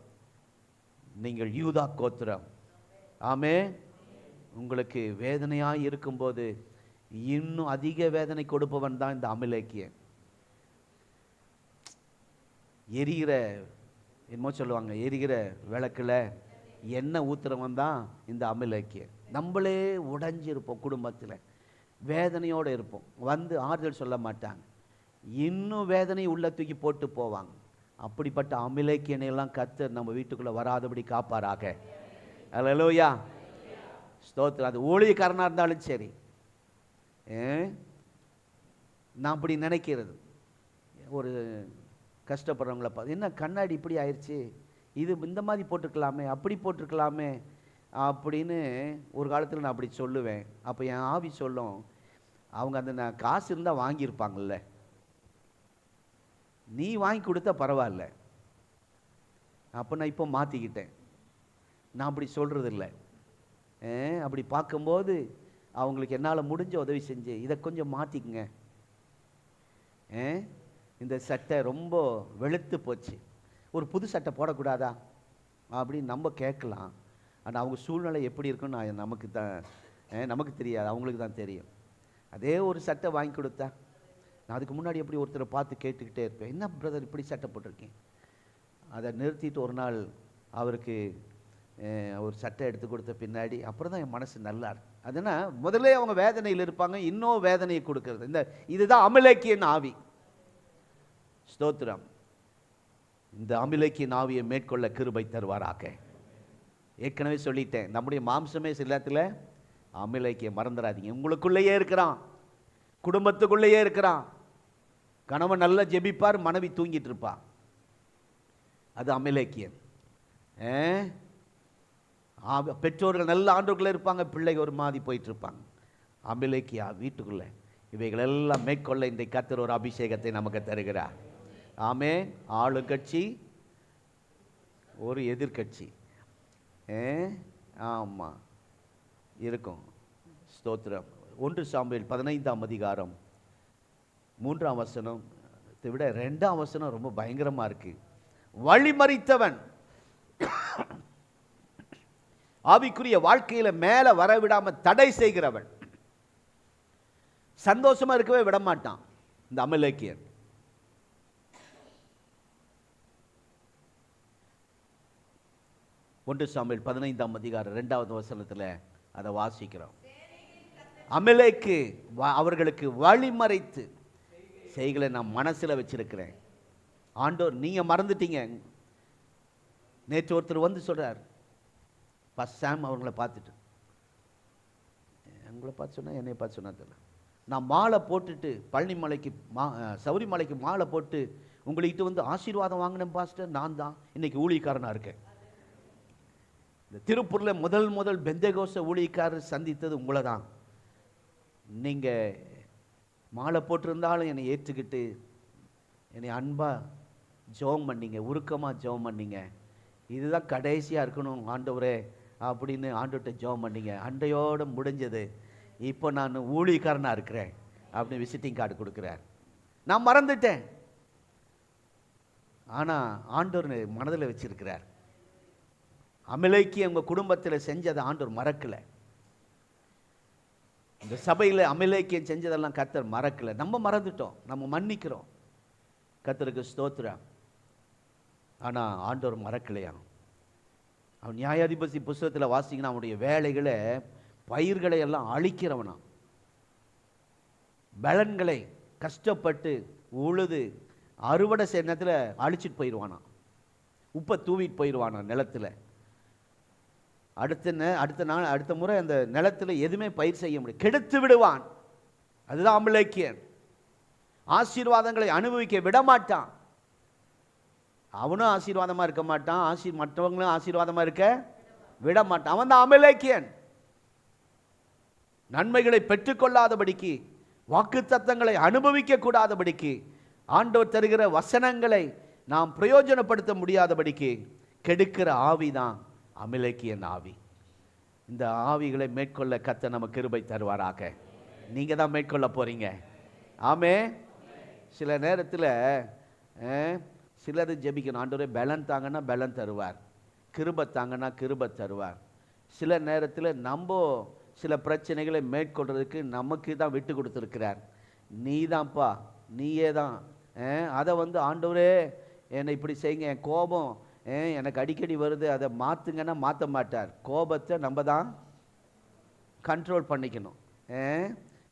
Speaker 2: நீங்கள் யூதா கோத்திரம். ஆமே. உங்களுக்கு வேதனையாய் இருக்கும்போது இன்னும் அதிக வேதனை கொடுப்பவன் தான் இந்த அமிலேக்கியன். எரிகிற என்னமோ சொல்லுவாங்க, எரிகிற விளக்குல எண்ணெய் ஊத்துறவன் தான் இந்த அமிலேக்கியன். நம்மளே உடைஞ்சிருப்போம், குடும்பத்தில் வேதனையோடு இருப்போம், வந்து ஆறுதல் சொல்ல மாட்டாங்க, இன்னும் வேதனையை உள்ள தூக்கி போட்டு போவாங்க. அப்படிப்பட்ட அமிலேக்கியனை எல்லாம் கர்த்தர் நம்ம வீட்டுக்குள்ளே வராதபடி காப்பாராக. அல்லேலூயா, ஸ்தோத்திரம். அது ஊழியக்காரனாக இருந்தாலும் சரி. நான் அப்படி நினைக்கிறது, ஒரு கஷ்டப்படுறவங்கள பார்த்து, என்ன கண்ணாடி இப்படி ஆயிடுச்சு, இது இந்த மாதிரி போட்டிருக்கலாமே, அப்படி போட்டிருக்கலாமே அப்படின்னு ஒரு காலத்தில் நான் அப்படி சொல்லுவேன். அப்போ என் ஆவி சொல்லும், அவங்க அந்த நான் காசு இருந்தால் வாங்கியிருப்பாங்கல்ல, நீ வாங்கி கொடுத்தா பரவாயில்ல. அப்போ நான் இப்போ மாற்றிக்கிட்டேன், நான் அப்படி சொல்கிறது இல்லை. அப்படி பார்க்கும்போது அவங்களுக்கு என்னால் முடிஞ்ச உதவி செஞ்சு இதை கொஞ்சம் மாற்றிக்குங்க, இந்த சட்டை ரொம்ப வெளுத்து போச்சு, ஒரு புது சட்டை போடக்கூடாதா அப்படின்னு நம்ம கேட்கலாம். ஆனால் அவங்க சூழ்நிலை எப்படி இருக்குன்னு நமக்கு தெரியாது, அவங்களுக்கு தான் தெரியும். அதே ஒரு சட்டை வாங்கி கொடுத்தா, நான் அதுக்கு முன்னாடி எப்படி ஒருத்தரை பார்த்து கேட்டுக்கிட்டே இருப்பேன், என்ன பிரதர் இப்படி சட்டை போட்டிருக்கேன். அதை நிறுத்திட்டு ஒரு நாள் அவருக்கு ஒரு சட்டை எடுத்து கொடுத்த பின்னாடி அப்புறம் தான் என் மனசு நல்லா இருக்கு. அதனால் முதல்ல அவங்க வேதனையில் இருப்பாங்க, இன்னும் வேதனையை கொடுக்கறது. இதுதான் அமிலேக்கியன் ஆவி. ஸ்தோத்திரம். இந்த அமிலேக்கியன் ஆவியை மேற்கொள்ள கிருபை தருவாராக. ஏற்கனவே சொல்லிட்டேன், நம்முடைய மாம்சமே சில நேரத்தில் அமிலேக்கியம் மறந்துடாதீங்க. உங்களுக்குள்ளேயே இருக்கிறான், குடும்பத்துக்குள்ளேயே இருக்கிறான். கணவன் நல்லா ஜெபிப்பார், மனைவி தூங்கிட்டு இருப்பா, அது அமிலேக்கியன். பெற்றோர்கள் நல்ல ஆண்டுக்குள்ளே இருப்பாங்க, பிள்ளைகள் ஒரு மாதிரி போயிட்டு இருப்பாங்க, அமிலேக்கியா வீட்டுக்குள்ளே. இவைகளெல்லாம் மேற்கொள்ள இந்த கர்த்தர் ஒரு அபிஷேகத்தை நமக்கு தருகிறார். ஆமே. ஆளுங்கட்சி, ஒரு எதிர்கட்சி, ஆமாம் இருக்கும். ஸ்தோத்திரம். 1 சாமுவேல் 15ஆம் அதிகாரம் 3ஆம் வசனத்தை விட 2ஆம் வசனம் ரொம்ப பயங்கரமாக இருக்கு. வழிமறித்தவன், ஆவிக்குரிய வாழ்க்கையில மேல வரவிடாம தடை செய்கிறவன், சந்தோஷமா இருக்கவே விட மாட்டான் இந்த அமிலேக்கியன். ஒன்று சாமுவேல் 15ஆம் அதிகாரம் 2வது வசனத்துல அதை வாசிக்கிறோம். அமிலேக்கு அவர்களுக்கு வழிமறைத்து செய்களை நான் மனசுல வச்சிருக்கிறேன். ஆண்டோர் நீங்க மறந்துட்டீங்க. நேற்று ஒருத்தர் வந்து சொல்றார், பாஸ்டர் சாம் அவங்கள பார்த்துட்டு, அவங்கள பார்த்து சொன்னா என்னை பார்த்து சொன்னா தெரியல, நான் மாலை போட்டுட்டு பழனி மலைக்கு சௌரிமலைக்கு மாலை போட்டு உங்கள்கிட்ட வந்து ஆசீர்வாதம் வாங்கினேன் பாஸ்டர், நான் தான் இன்னைக்கு ஊழியக்காரனா இருக்கேன். இந்த திருப்பூரில் முதல் பெந்தேகோஸ்தே ஊழியக்காரர் சந்தித்தது உங்களை தான். நீங்கள் மாலை போட்டிருந்தாலும் என்னை ஏற்றுக்கிட்டு என்னை அன்பாக ஜெபம் பண்ணீங்க, உருக்கமாக ஜெபம் பண்ணீங்க. இதுதான் கடைசியாக இருக்கணும் ஆண்டவரே அப்படின்னு ஆண்டவர்கிட்ட ஜெபம் பண்ணீங்க. அண்டையோடு முடிஞ்சது. இப்போ நான் ஊழியக்காரனாக இருக்கிறேன் அப்படின்னு விசிட்டிங் கார்டு கொடுக்குறார். நான் மறந்துட்டேன், ஆனால் ஆண்டவர் மனதில் வச்சிருக்கிறார். அமிலேக்கியம் உங்கள் குடும்பத்தில் செஞ்சதை ஆண்டவர் மறக்கலை. இந்த சபையில் அமிலேக்கியம் செஞ்சதெல்லாம் கர்த்தர் மறக்கலை. நம்ம மறந்துட்டோம், நம்ம மன்னிக்கிறோம். கர்த்தருக்கு ஸ்தோத்திரம். ஆனால் ஆண்டவர் மறக்கலையா. அவன் நியாயாதிபதி புஸ்தகத்தில் வாசிங்கன்னா அவனுடைய வேலைகளை, பயிர்களை எல்லாம் அழிக்கிறவனா, பலன்களை கஷ்டப்பட்டு உழுது அறுவடை செய்ய நேரத்தில் அழிச்சிட்டு போயிடுவானா, உப்பை தூவிட்டு போயிடுவானா நிலத்தில். அடுத்த முறை அந்த நிலத்தில் எதுவுமே பயிர் செய்ய முடியும், கெடுத்து விடுவான். அதுதான் அமிலேக்கியன். ஆசீர்வாதங்களை அனுபவிக்க விட மாட்டான். அவனும் ஆசீர்வாதமாக இருக்க மாட்டான், மற்றவங்களும் ஆசீர்வாதமாக இருக்க விட மாட்டான். அவன் தான் அமிலேக்கியன். நன்மைகளை பெற்றுக்கொள்ளாதபடிக்கு, வாக்குத்தத்தங்களை அனுபவிக்க கூடாதபடிக்கு, ஆண்டவர் தருகிற வசனங்களை நாம் பிரயோஜனப்படுத்த முடியாதபடிக்கு கெடுக்கிற ஆவிதான் அமிலேக்கியன் ஆவி. இந்த ஆவிகளை மேற்கொள்ள கர்த்தர் நமக்கு கிருபை தருவாராக. நீங்க தான் மேற்கொள்ள போறீங்க. ஆமே. சில நேரத்தில் சிலது ஜெபிக்கணும், ஆண்டவரே பலன் தாங்கன்னா பலன் தருவார், கிருபை தாங்கன்னா கிருபை தருவார். சில நேரத்தில் நம்ம சில பிரச்சனைகளை மேற்கொள்றதுக்கு நமக்கு தான் விட்டு கொடுத்துருக்கிறார். நீ தான்ப்பா, நீயே தான் அதை ஆண்டவரே என்னை இப்படி செய்யுங்க, என் கோபம் எனக்கு அடிக்கடி வருது, அதை மாற்றுங்கன்னா மாற்ற மாட்டார். கோபத்தை நம்ம தான் கண்ட்ரோல் பண்ணிக்கணும்.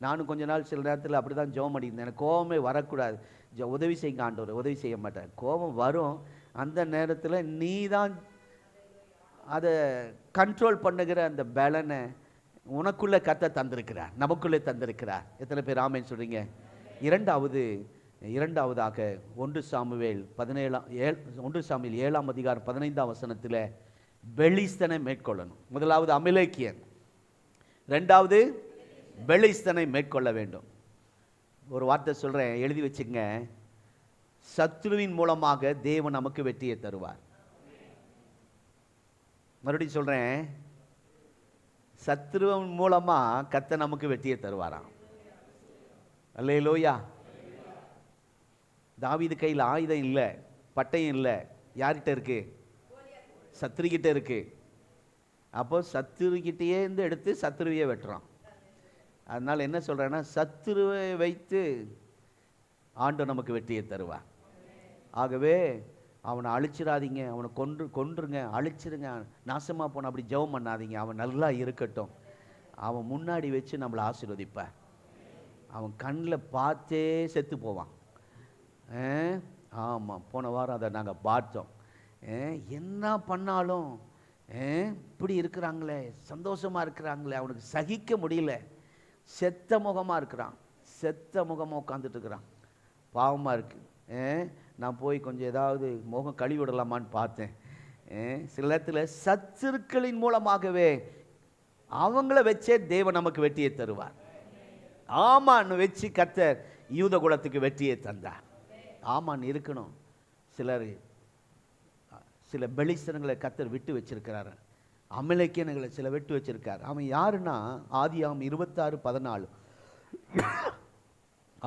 Speaker 2: நானும் கொஞ்ச நாள் சில நேரத்தில் அப்படி தான் ஜெபம் பண்ணியிருந்தேன். எனக்கு கோபமே வரக்கூடாது. உதவி செய்யுங்க ஆண்டவர். உதவி செய்ய மாட்டார். கோபம் வரும், அந்த நேரத்தில் நீ தான் அதை கண்ட்ரோல் பண்ணுகிற அந்த பலனை உனக்குள்ளே கர்த்தர் தந்திருக்கிறார், நமக்குள்ளே தந்திருக்கிறார். எத்தனை பேர் ஆமென் சொல்கிறீங்க? இரண்டாவதாக 1 சாமுவேல் 7ஆம் அதிகாரம் 15ஆம் வசனத்தில் பெலிஸ்தனை மேற்கொள்ளணும். முதலாவது அமிலேக்கியன், ரெண்டாவது பெலிஸ்தனை மேற்கொள்ள வேண்டும். ஒரு வார்த்தை சொல்கிறேன், எழுதி வச்சுங்க. சத்ருவின் மூலமாக தேவன் நமக்கு வெற்றியை தருவார். மறுபடியும் சொல்கிறேன், சத்ருவின் மூலமாக கர்த்தர் நமக்கு வெற்றியை தருவாராம். அல்லேலூயா. தாவீது கையில் ஆயுதம் இல்லை, பட்டயம் இல்லை, யார்கிட்ட இருக்கு? சத்ருகிட்ட இருக்கு. அப்போ சத்ருகிட்டே இருந்து எடுத்து சத்ருவையே வெட்டுறான். அதனால் என்ன சொல்கிறேன்னா, சத்ருவை வைத்து ஆண்டவர் நமக்கு வெற்றியை தருவார். ஆகவே அவனை அழிச்சிடாதீங்க, அவனை கொன்றுங்க, அழிச்சிருங்க, நாசமாக போன அப்படி ஜெபம் பண்ணாதீங்க. அவன் நல்லா இருக்கட்டும். அவன் முன்னாடி வச்சு நம்மளை ஆசீர்வதிப்பார். அவன் கண்ணில் பார்த்தே செத்து போவான். ஆமாம், போன வாரம் அதை நாங்கள் பார்த்தோம். என்ன பண்ணாலும் இப்படி இருக்கிறாங்களே, சந்தோஷமாக இருக்கிறாங்களே, அவனுக்கு சகிக்க முடியல. செத்த முகமாக இருக்கிறான், செத்த முகமாக உட்காந்துட்டு இருக்கிறான். பாவமாக இருக்குது. நான் போய் கொஞ்சம் ஏதாவது முகம் கழுவி விடலாமான்னு பார்த்தேன். சில நேரத்தில் சத்துருக்களின் மூலமாகவே அவங்கள வச்சே தேவன் நமக்கு வெற்றியை தருவார். ஆமான்னு வச்சு கர்த்தர் யூத குலத்துக்கு வெற்றியை தந்தார். ஆமான்னு இருக்கணும். சில பெலிஸ்தர்களை கர்த்தர் விட்டு வச்சிருக்கிறாரு, அமலேக்கியர்களை சில விட்டு வச்சிருக்கார். அவன் யாருன்னா, ஆதியாகமம் 26:14,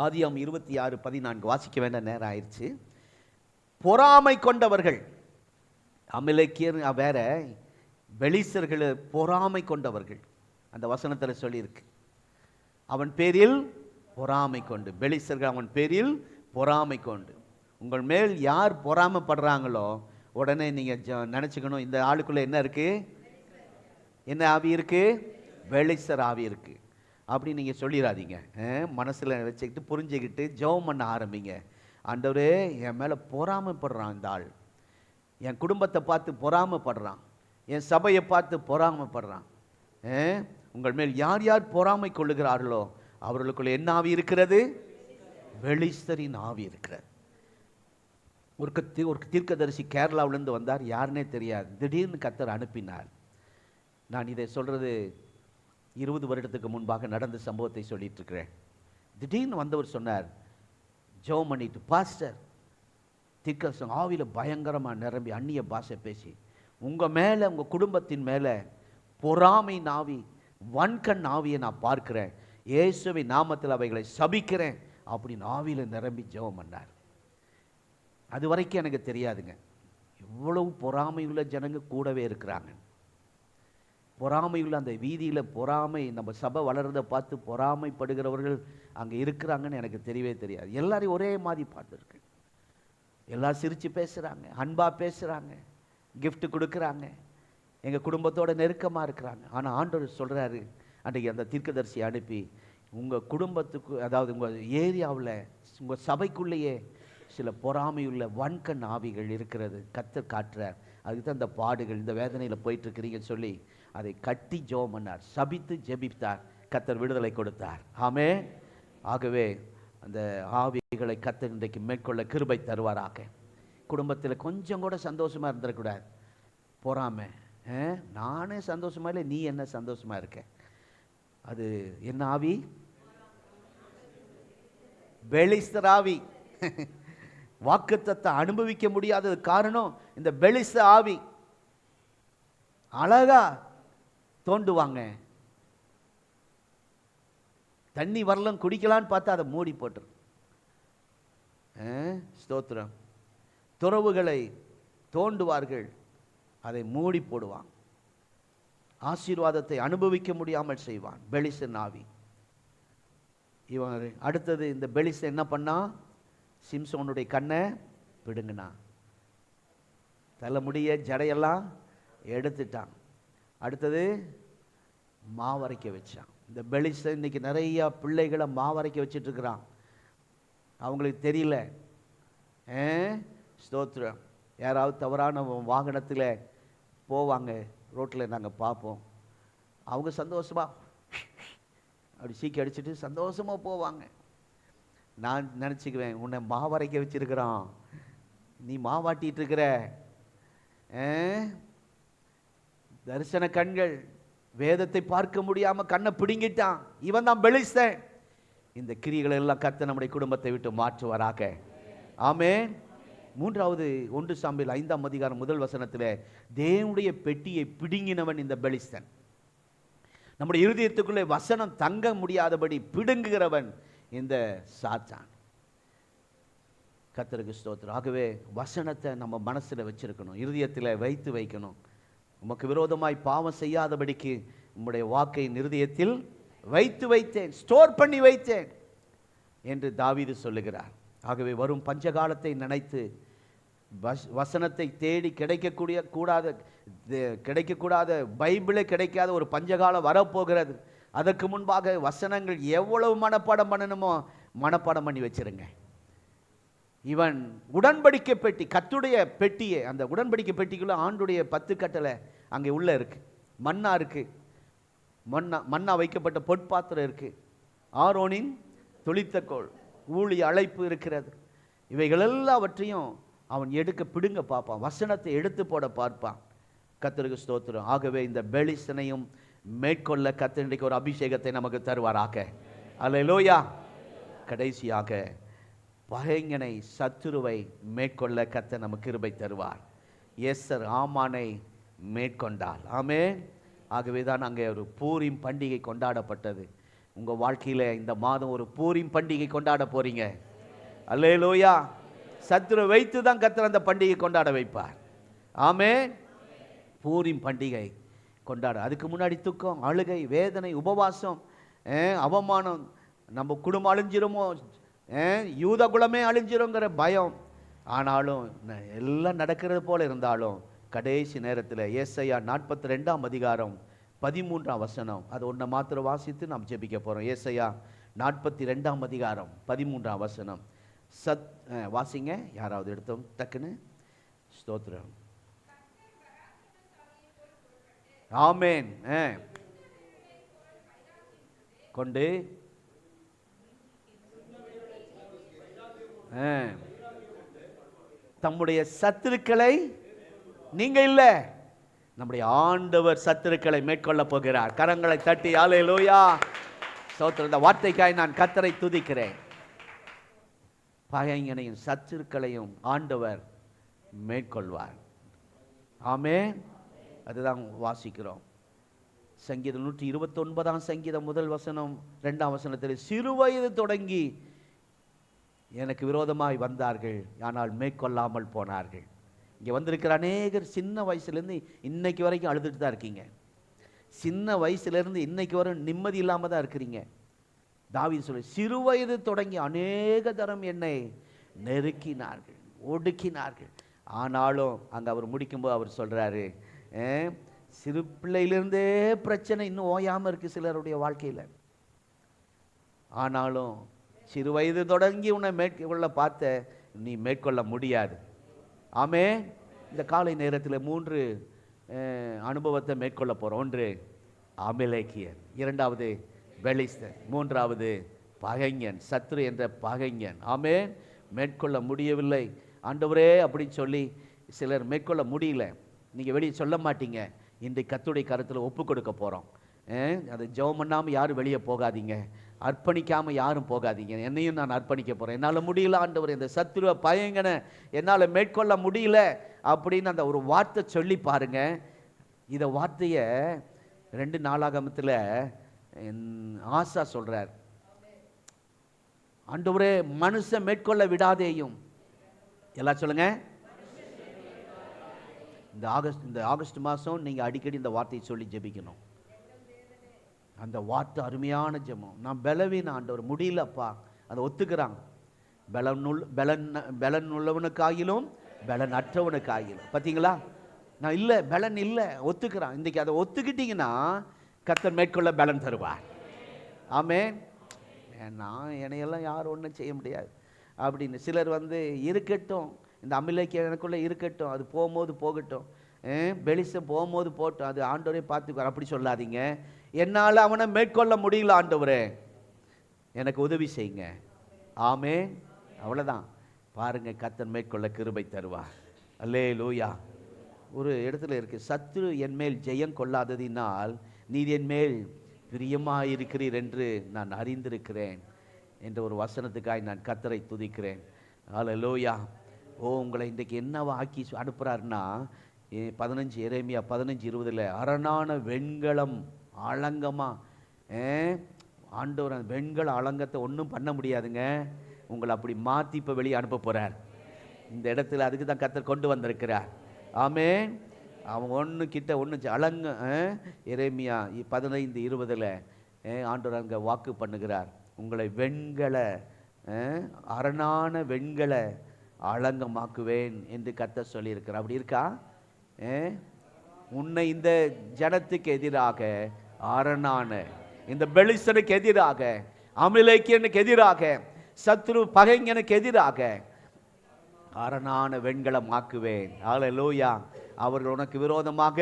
Speaker 2: ஆதியாகமம் 26:14 வாசிக்க வேண்டிய நேரம் ஆயிடுச்சு. பொறாமை கொண்டவர்கள், அமலேக்கியர் வேற, பெலிஸ்தர்களை பொறாமை கொண்டவர்கள். அந்த வசனத்தில் சொல்லியிருக்கு. அவன் பேரில் பொறாமை கொண்டு, பெலிஸ்தர்கள் அவன் பேரில் பொறாமை கொண்டு. உங்கள் மேல் யார் பொறாமைப்படுறாங்களோ உடனே நீங்கள் நினச்சிக்கணும், இந்த ஆளுக்குள்ளே என்ன இருக்குது? என்ன ஆவி இருக்குது? பெலிஸ்தர் ஆவி இருக்குது. அப்படி நீங்கள் சொல்லிடாதீங்க. மனசில் வச்சுக்கிட்டு புரிஞ்சுக்கிட்டு ஜெபம் பண்ண ஆரம்பிங்க. ஆண்டவரே, என் மேலே பொறாமைப்படுறான் இந்த ஆள், என் குடும்பத்தை பார்த்து பொறாமைப்படுறான், என் சபையை பார்த்து பொறாமைப்படுறான். உங்கள் மேல் யார் யார் பொறாமை கொள்ளுகிறார்களோ அவர்களுக்குள்ள என்ன ஆவி இருக்கிறது? பெலிஸ்தரின் ஆவி இருக்கிறது. ஒரு தீர்க்கதரிசி கேரளாவிலேருந்து வந்தார், யாருன்னே தெரியாது. திடீர்னு கர்த்தர் அனுப்பினார். நான் இதை சொல்கிறது 20 வருடத்துக்கு முன்பாக நடந்த சம்பவத்தை சொல்லிட்டு இருக்கிறேன். திடீர்னு வந்தவர் சொன்னார், ஜெபம் பண்ணிட்டு, பாஸ்டர், தீர்க்கதரிசி ஆவியில் பயங்கரமாக நிரம்பி அந்நிய பாஷை பேசி, உங்கள் மேலே, உங்கள் குடும்பத்தின் மேலே பொறாமை நாவி, வன்கண் ஆவியை நான் பார்க்கிறேன், இயேசுவின் நாமத்தில் அவைகளை சபிக்கிறேன் அப்படின்னு ஆவியில் நிரம்பி ஜெபம் பண்ணார். அது வரைக்கும் எனக்கு தெரியாதுங்க, இவ்வளவு பொறாமையுள்ள ஜனங்க கூடவே இருக்கிறாங்க. பொறாமையுள்ள அந்த வீதியில் பொறாமை, நம்ம சபை வளர்றதை பார்த்து பொறாமைப்படுகிறவர்கள் அங்கே இருக்கிறாங்கன்னு எனக்கு தெரியவே தெரியாது. எல்லாரையும் ஒரே மாதிரி பார்த்துருக்கு. எல்லாம் சிரித்து பேசுகிறாங்க, அன்பாக பேசுகிறாங்க, கிஃப்ட் கொடுக்குறாங்க, எங்கள் குடும்பத்தோட நெருக்கமாக இருக்கிறாங்க. ஆனால் ஆண்டவர் சொல்கிறாரு, அன்றைக்கி அந்த தீர்க்கதரிசி அனுப்பி, உங்கள் குடும்பத்துக்கு, அதாவது உங்கள் ஏரியாவில், உங்கள் சபைக்குள்ளேயே சில பொறாமையுள்ள வன்கண் ஆவிகள் இருக்கிறது, கர்த்தர் காட்டுறார். அதுக்கு தான் இந்த பாடுகள், இந்த வேதனையில் போயிட்டுருக்கிறீங்கன்னு சொல்லி அதை கட்டி ஜெபம் பண்ணார், சபித்து ஜெபித்தார், கர்த்தர் விடுதலை கொடுத்தார். ஆமே. ஆகவே அந்த ஆவிகளை கர்த்தர் இன்றைக்கு மேற்கொள்ள கிருபை தருவாராக. குடும்பத்தில் கொஞ்சம் கூட சந்தோஷமாக இருந்துடக்கூடாது. பொறாமை, நானே சந்தோஷமாக இல்லை, நீ என்ன சந்தோஷமாக இருக்க? அது என்ன ஆவி? பெலிஸ்தர் ஆவி. வாக்குத்தத்தத்தை அனுபவிக்க முடியாதது காரணம் இந்த பெலிஸ்த ஆவி. அழகா தோண்டுவாங்க, தண்ணி வரலாம் குடிக்கலான்னு பார்த்தா அதை மூடி போட்டுரு. ஸ்தோத்திரம். துறவுகளை தோண்டுவார்கள், அதை மூடி போடுவான். ஆசீர்வாதத்தை அனுபவிக்க முடியாமல் செய்வான் பெலிஸ்தன் ஆவி. இவன் அடுத்தது இந்த பெலிஸ்தன் என்ன பண்ணா? சிம்சோனுடைய கண்ணை பிடுங்கினா. தலைமுடிய ஜடையெல்லாம் எடுத்துட்டான். அடுத்தது மாவரைக்க வச்சான். இந்த பெலிஸ்தன் இன்னைக்கு நிறைய பிள்ளைகளை மாவரைக்க வச்சுட்டு இருக்கிறான். அவங்களுக்கு தெரியல. ஸ்தோத்திரம். யாராவது தவறான வாகனத்தில் போவாங்க, ரோட்டில் நாங்கள் பார்ப்போம். அவங்க சந்தோஷமாக அப்படி சீக்கி அடிச்சுட்டு சந்தோஷமாக போவாங்க. நான் நினச்சிக்குவேன், உன்னை மாவரைக்க வச்சிருக்கிறான், நீ மாவாட்டிட்டு இருக்கிற. தரிசன கண்கள், வேதத்தை பார்க்க முடியாமல் கண்ணை பிடுங்கிட்டான். இவன் தான் பெலிஸ்தன். இந்த கிரிகளை எல்லாம் கர்த்தர் நம்முடைய குடும்பத்தை விட்டு மாற்றுவாராக. ஆமென். மூன்றாவது 1 சாமுவேல் 5ஆம் அதிகாரம் 1 வசனத்தில் தேவனுடைய பெட்டியை பிடுங்கினவன் இந்த பெலிஸ்தன். நம்முடைய இருதயத்துக்குள்ளே வசனம் தங்க முடியாதபடி பிடுங்குகிறவன் இந்த சாத்தான். கர்த்தருக்கு ஸ்தோத்திரம். ஆகவே வசனத்தை நம்ம மனசில் வச்சிருக்கணும், இருதயத்தில் வைத்து வைக்கணும். உமக்கு விரோதமாய் பாவம் செய்யாதபடிக்கு உம்முடைய வாக்கை இருதயத்தில் வைத்து வைத்தேன், ஸ்டோர் பண்ணி வைத்தேன் என்று தாவீது சொல்லுகிறார். ஆகவே வரும் பஞ்சகாலத்தை நினைத்து வசனத்தை தேடி கிடைக்கக்கூடாத பைபிளே கிடைக்காத ஒரு பஞ்சகாலம் வரப்போகிறது. அதற்கு முன்பாக வசனங்கள் எவ்வளவு மனப்பாடம் பண்ணணுமோ மனப்பாடம் பண்ணி வச்சிருங்க. இவன் உடன்படிக்கை பெட்டி, கர்த்தருடைய பெட்டியே, அந்த உடன்படிக்கை பெட்டிக்குள்ள ஆண்டுடைய 10 கட்டளை அங்கே உள்ள இருக்கு. மன்னா இருக்கு, மன்னா வைக்கப்பட்ட பொற்பாத்திரம் இருக்கு, ஆரோனின் தொளித்தக்கோள், ஊழிய அழைப்பு இருக்கிறது. இவைகள் எல்லாவற்றையும் அவன் எடுக்க பிடுங்க பார்ப்பான், வசனத்தை எடுத்து போட பார்ப்பான். கர்த்தருக்கு ஸ்தோத்திரம். ஆகவே இந்த பெலிஸ்தனையும் மேற்கொள்ள கர்த்தர் இன்றைக்கு ஒரு அபிஷேகத்தை நமக்கு தருவாராக. அல்லேலூயா. கடைசியாக பகைஞனை, சத்துருவை மேற்கொள்ள கர்த்தர் நமக்கு கிருபை தருவார். எஸ்தர் ஆமானை மேற்கொண்டாள். ஆமென். ஆகவே தான் அங்கே ஒரு பூரிம் பண்டிகை கொண்டாடப்பட்டது. உங்கள் வாழ்க்கையில் இந்த மாதம் ஒரு பூரிம் பண்டிகை கொண்டாட போறீங்க. அல்லேலூயா. சத்துரு வைத்து தான் கர்த்தர் அந்த பண்டிகை கொண்டாட வைப்பார். ஆமென். பூரிம் பண்டிகை கொண்டாட, அதுக்கு முன்னாடி துக்கம், அழுகை, வேதனை, உபவாசம், அவமானம், நம்ம குடும்பம் அழிஞ்சிருமோ, யூத குலமே அழிஞ்சிருங்கிற பயம். ஆனாலும் எல்லாம் நடக்கிறது போல இருந்தாலும் கடைசி நேரத்தில் ஏசாயா 42ஆம் அதிகாரம் 13ஆம் வசனம், அது ஒன்றை மாத்திரம் வாசித்து நாம் ஜெபிக்க போகிறோம். ஏசாயா 42ஆம் அதிகாரம் 13ஆம் வசனம். வாசிங்க, யாராவது எடுத்தோம் டக்குன்னு. ஸ்தோத்திரம். ஆமென். கொண்டு தம்முடைய சத்துருக்களை, நீங்க இல்ல, நம்முடைய ஆண்டவர் சத்துருக்களை மேற்கொள்ள போகிறார். கரங்களை தட்டி அல்லேலூயா. ஸ்தோத்திரம். இந்த வார்த்தைக்காய் நான் கர்த்தரை துதிக்கிறேன். பகைஞனையும் சத்துருக்களையும் ஆண்டவர் மேற்கொள்வார். ஆமென். அதுதான் வாசிக்கிறோம். சங்கீதம் 129ஆம் சங்கீதம் 1 வசனம் 2ஆம் வசனத்தில், சிறுவயது தொடங்கி எனக்கு விரோதமாய் வந்தார்கள், ஆனால் மேற்கொள்ளாமல் போனார்கள். இங்கே வந்திருக்கிற அநேகர் சின்ன வயசுலேருந்து இன்னைக்கு வரைக்கும் அழுதுட்டு தான் இருக்கீங்க. சின்ன வயசுலேருந்து இன்னைக்கு வரை நிம்மதி இல்லாமல் தான் இருக்கிறீங்க. தாவீது சொல்லி, சிறுவயது தொடங்கி அநேக தரம் என்னை நெருக்கினார்கள், ஒடுக்கினார்கள். ஆனாலும் அங்கே அவர் முடிக்கும்போது அவர் சொல்கிறாரு, சிறு பிள்ளையிலிருந்தே பிரச்சனை இன்னும் ஓயாமல் இருக்குது சிலருடைய வாழ்க்கையில். ஆனாலும் சிறு வயது தொடங்கி உன்னை மேற்கொள்ள பார்த்த, நீ மேற்கொள்ள முடியாது. ஆமே. இந்த காலை நேரத்தில் 3 அனுபவத்தை மேற்கொள்ள போகிறோம். 1 அமலேக்கியர், 2வது பெலிஸ்தன், 3வது பகைஞன், சத்ரு என்ற பகைஞன். ஆமே. மேற்கொள்ள முடியவில்லை ஆண்டவரே அப்படின்னு சொல்லி சிலர் மேற்கொள்ள முடியல. நீங்கள் வெளியே சொல்ல மாட்டீங்க. இன்றைக்கு கர்த்தருடைய கருத்தில் ஒப்பு கொடுக்க போகிறோம். அது ஜெபம் பண்ணாமல் யாரும் வெளியே போகாதீங்க, அர்ப்பணிக்காமல் யாரும் போகாதீங்க. என்னையும் நான் அர்ப்பணிக்க போகிறேன். என்னால் முடியல ஆண்டவர், இந்த சத்துருவை பயங்கன என்னால் மேற்கொள்ள முடியல அப்படின்னு அந்த ஒரு வார்த்தை சொல்லி பாருங்க. இதை வார்த்தையை 2 நாளாகமத்தில் ஆசா சொல்கிறார். ஆண்டவரே மனுஷன் மேற்கொள்ள விடாதேயும். எல்லாம் சொல்லுங்க. இந்த ஆகஸ்ட் மாதம் நீங்கள் அடிக்கடி இந்த வார்த்தையை சொல்லி ஜெபிக்கணும். அந்த வார்த்தை அருமையான ஜெபம். நான் பலவீன ஆண்டவர், முடியலப்பா, அதை ஒத்துக்கிறான். பலன் உள்ளவனுக்காகிலும் பலன் அற்றவனுக்கு ஆகிலும். பார்த்தீங்களா, நான் இல்லை பலன் இல்லை ஒத்துக்கிறான். இன்றைக்கி அதை ஒத்துக்கிட்டீங்கன்னா கர்த்தர் மேற்கொள்ள பலன் தருவார். ஆமென். நான் என்னையெல்லாம் யாரும் ஒன்றும் செய்ய முடியாது அப்படின்னு சிலர் இருக்கட்டும், இந்த அமிலேக்கு எனக்குள்ளே இருக்கட்டும், அது போகும்போது போகட்டும், பெலிசம் போகும்போது போட்டோம், அது ஆண்டவரே பார்த்துக்குவார். அப்படி சொல்லாதீங்க. என்னால் அவனை மேற்கொள்ள முடியல ஆண்டவரே, எனக்கு உதவி செய்யுங்க. ஆமென். அவ்வளோதான். பாருங்க, கர்த்தர் மேற்கொள்ள கிருபை தருவார். அல்லேலூயா. ஒரு இடத்துல இருக்கு, சத்துரு என்மேல் ஜெயம் கொள்ளாததினால் நீர் என்மேல் பிரியமாயிருக்கிறீர் என்று நான் அறிந்திருக்கிறேன் என்ற ஒரு வசனத்துக்காய் நான் கர்த்தரை துதிக்கிறேன். அல்லேலூயா. உங்களை இன்றைக்கு என்னவா ஆக்கி அனுப்புகிறாருன்னா 15 எரேமியா 15:20 அரணான வெண்கலம் அலங்கமாக ஆண்டவர் அந்த வெண்கல அலங்கத்தை ஒன்றும் பண்ண முடியாதுங்க. உங்களை அப்படி மாற்றி இப்போ வெளியே அனுப்ப போகிறார் இந்த இடத்துல. அதுக்கு தான் கர்த்தர் கொண்டு வந்திருக்கிறார். ஆமென். அவன் ஒன்று கிட்ட ஒன்று அலங்க எரேமியா 15:20 ஆண்டவர் அங்கே வாக்கு பண்ணுகிறார். உங்களை வெண்கல அரணான வெண்கல அலங்கமாக்குவேன் என்று கர்த்தர் சொல்லியிருக்கிறார். அப்படி இருக்கா? உன்னை இந்த ஜனத்துக்கு எதிராக அரணான, இந்த பெலிஸ்தனுக்கு எதிராக, அமிலேக்கியனுக்கு எதிராக, சத்ரு பகைஞனுக்கு எதிராக அரணான வெண்கலம் ஆக்குவேன். அல்லேலூயா. அவர்கள் உனக்கு விரோதமாக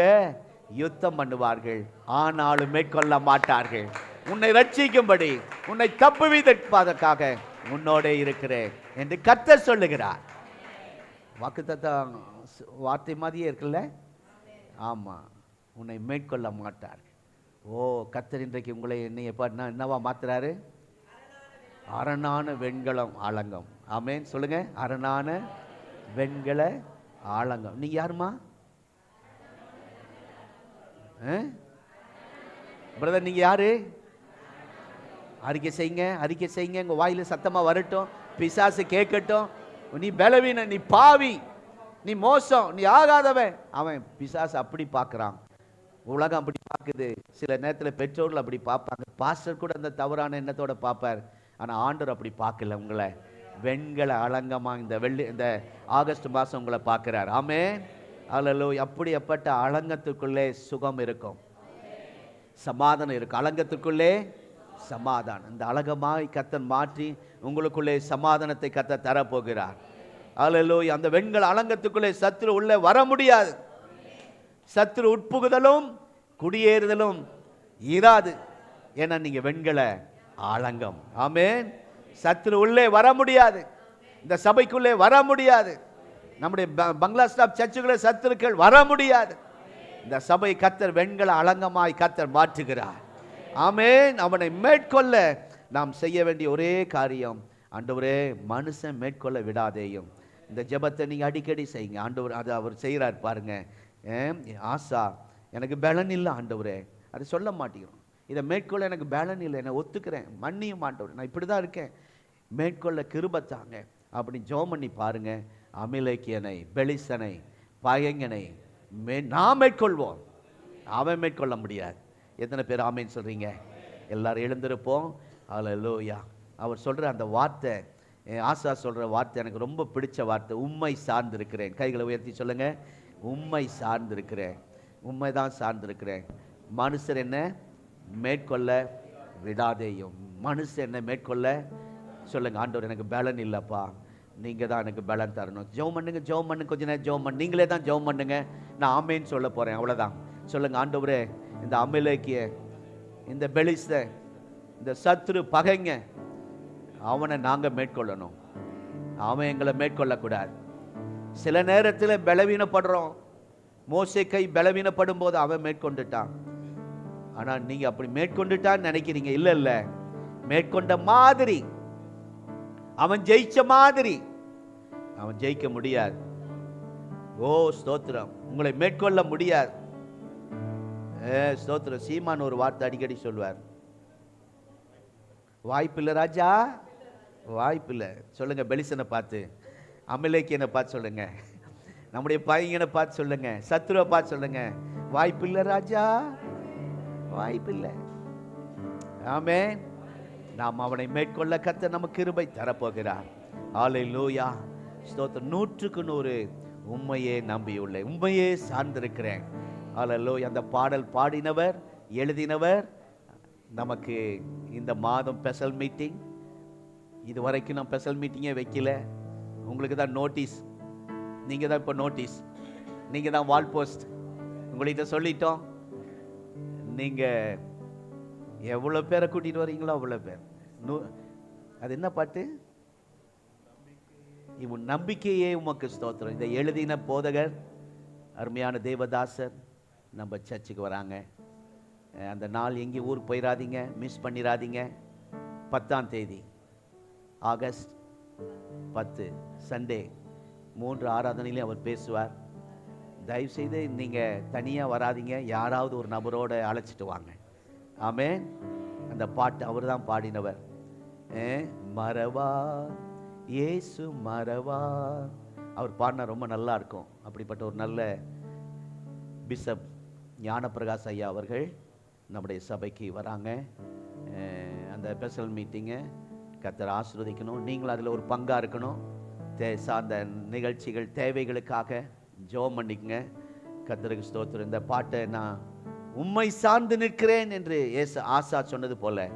Speaker 2: யுத்தம் பண்ணுவார்கள், ஆனாலும் மேற்கொள்ள மாட்டார்கள். உன்னை ரட்சிக்கும்படி, உன்னை தப்புவிப்பதற்காக உன்னோட இருக்கிறேன் என்று கர்த்தர் சொல்லுகிறார். வாக்குத்தத்தம் வார்த்தை மாதிரியே இருக்குல்ல? ஆமாம். உன்னை மேற்கொள்ள மாட்டார்கள். கர்த்தர் இன்றைக்கு உங்களை என்னவா மாத்துறாரு? அரணான வெண்கலம் ஆலங்கம். ஆமென். சொல்லுங்க, அரணான வெண்கல ஆலங்கம். நீங்க யாருமா பிரதர்? நீங்க யாரு? அறிக்கை செய்யுங்க, அறிக்கை செய்யுங்க. உங்க வாயில சத்தமா வரட்டும், பிசாசு கேட்கட்டும். நீ பலவீன, நீ பாவி, நீ மோசம், நீ ஆகாதவன். அவன் பிசாசு அப்படி பார்க்குறான், உலகம் அப்படி பார்க்குது. சில நேரத்தில் பெற்றோர்கள் அப்படி பார்ப்பாங்க, பாஸ்டர் கூட அந்த தவறான எண்ணத்தோட பார்ப்பார். ஆனால் ஆண்டவர் அப்படி பார்க்கல. உங்களை வெண்கல அலங்கமாக இந்த ஆகஸ்ட் மாதம் உங்களை பார்க்குறார். ஆமென். அல்லேலூயா. அப்படிப்பட்ட அலங்கத்துக்குள்ளே சுகம் இருக்கும், சமாதானம் இருக்கும். அலங்கத்துக்குள்ளே சமாதானம். இந்த அலங்கமாய் கர்த்தர் மாற்றி உங்களுக்குள்ளே சமாதானத்தை கர்த்தர் தரப்போகிறார். அல்லேலூயா. அந்த வெண்கல அலங்கத்துக்குள்ளே சத்துரு உள்ளே வர முடியாது. சத்துரு உட்புகுதலும் குடியேறுதலும் இராது. ஏன்னா நீங்க வெண்கல ஆலங்கம். ஆமென். சத்துரு உள்ளே வர முடியாது, இந்த சபைக்குள்ளே வர முடியாது, நம்முடைய பங்களா ஸ்டாப் சர்ச்சுக்குள்ளே சத்துருக்கள் வர முடியாது. இந்த சபை கர்த்தர் வெண்கல அலங்கமாய் கர்த்தர் மாற்றுகிறார். ஆமென். அவனை மேற்கொள்ள நாம் செய்ய வேண்டிய ஒரே காரியம், ஆண்டவரே மனுஷன் மேற்கொள்ள விடாதேயும். இந்த ஜெபத்தை நீங்கள் அடிக்கடி செய்யுங்க. ஆண்டவர் அதை அவர் செய்கிறார் பாருங்க. ஆசா, எனக்கு பலன் இல்லை ஆண்டவரே, அதை சொல்ல மாட்டேங்கிறோம். இதை மேற்கொள்ள எனக்கு பலன் இல்லை, என்னை ஒத்துக்கிறேன், மன்னியும் ஆண்டவர், நான் இப்படி தான் இருக்கேன், மேற்கொள்ள கிருபத்தாங்க அப்படி ஜெபம் பண்ணி பாருங்க. அமிலேக்கியனை, பெலிஸ்தனை, பகைஞனை நாம் மேற்கொள்வோம், அவன் மேற்கொள்ள முடியாது. எத்தனை பேர் ஆமேன்னு சொல்கிறீங்க? எல்லாரும் எழுந்திருப்போம். அல்லேலூயா. அவர் சொல்கிற அந்த வார்த்தை, ஆசா சொல்கிற வார்த்தை எனக்கு ரொம்ப பிடிச்ச வார்த்தை. உம்மை சார்ந்திருக்கிறேன். கைகளை உயர்த்தி சொல்லுங்க, உம்மை சார்ந்திருக்கிறேன். உண்மை தான் சார்ந்திருக்கிறேன். மனுஷர் என்ன மேற்கொள்ள விடாதேயும். மனுஷர் என்ன மேற்கொள்ள சொல்லுங்க. ஆண்டவர் எனக்கு பலன் இல்லைப்பா, நீங்கள் தான் எனக்கு பலன் தரணும். ஜெபம் பண்ணுங்க, ஜெபம் பண்ணுங்க, கொஞ்ச நேரம் ஜெபம் பண்ணு. நீங்களே தான் ஜெபம் பண்ணுங்க, நான் ஆமேன்னு சொல்ல போகிறேன், அவ்வளோதான். சொல்லுங்க, ஆண்டவரே இந்த அமிலேக்கிய, இந்த பெலிஸ்த, இந்த சத்ரு பகைங்க, அவனை நாங்கள் மேற்கொள்ளணும், அவன் எங்களை மேற்கொள்ளக்கூடாது. சில நேரத்தில் பலவீனப்படுறோம். மோசே கை பலவீனப்படும் போது அவன் மேற்கொண்டுட்டான். ஆனால் நீங்கள் அப்படி மேற்கொண்டுட்டான்னு நினைக்கிறீங்க. இல்லை இல்லை, மேற்கொண்ட மாதிரி, அவன் ஜெயிச்ச மாதிரி அவன் ஜெயிக்க முடியாது. ஓ ஸ்தோத்திரம், உங்களை மேற்கொள்ள முடியாது. ஸ்தோத்திரம். சீமான் ஒரு வார்த்தை அடிக்கடி சொல்வார், வாய்ப்பில்லை ராஜா, வாய்ப்பில்லை. சொல்லுங்க பெலிஸ்தனை பார்த்து, அமிலேக்கியனை பார்த்து சொல்லுங்க, நம்முடைய பையனை பார்த்து சொல்லுங்க, சத்துருவை பார்த்து சொல்லுங்க, வாய்ப்பில்லை ராஜா, வாய்ப்பில்லை. ஆமென். நாம் அவனை மேற்கொள்ள கர்த்தர் நமக்கு கிருபை தரப்போகிறார். அல்லேலூயா. ஸ்தோத்திரம். 100க்கு 100 உம்மையே நம்பியுள்ளேன், உம்மையே சார்ந்திருக்கிறேன். அல்லேலூயா. அந்த பாடல் பாடினவர், எழுதினவர். நமக்கு இந்த மாதம் ஸ்பெஷல் மீட்டிங். இது வரைக்கும் நான் ஸ்பெஷல் மீட்டிங்கே வைக்கல. உங்களுக்கு தான் நோட்டீஸ். நீங்கள் தான் இப்போ நோட்டீஸ், நீங்கள் தான் வால் போஸ்ட். உங்கள்கிட்ட சொல்லிட்டோம். நீங்கள் எவ்வளோ பேரை கூட்டிகிட்டு வரீங்களோ அவ்வளோ பேர். அது என்ன பாட்டு? இவன் நம்பிக்கையே உமக்கு ஸ்தோத்திரம். இதை எழுதின போதகர் அருமையான தேவதாசர் நம்ம சர்ச்சுக்கு வராங்க. அந்த நாள் எங்கேயும் ஊருக்கு போயிடாதீங்க, மிஸ் பண்ணிடாதீங்க. 10ஆம் தேதி ஆகஸ்ட் 10 சண்டே 3 ஆராதனையிலையும் அவர் பேசுவார். தயவுசெய்து நீங்கள் தனியாக வராதிங்க, யாராவது ஒரு நபரோடு அழைச்சிட்டு வாங்க. ஆமென். அந்த பாட்டு அவர் தான் பாடினவர். மறவா இயேசு மறவா, அவர் பாடினா ரொம்ப நல்லா இருக்கும். அப்படிப்பட்ட ஒரு நல்ல பிஷப் ஞானப்பிரகாஷ் ஐயா அவர்கள் நம்முடைய சபைக்கு வராங்க. அந்த ஸ்பெஷல் மீட்டிங்கை கர்த்தர் ஆசீர்வதிக்கணும். நீங்களும் அதில் ஒரு பங்காக இருக்கணும். சார்ந்த நிகழ்ச்சிகள் தேவைகளுக்காக ஜெபம் பண்ணிக்கங்க. கர்த்தருக்கு ஸ்தோத்திரம். இந்த பாட்டை நான் உம்மை சார்ந்து நிற்கிறேன் என்று ஆசா சொன்னது போல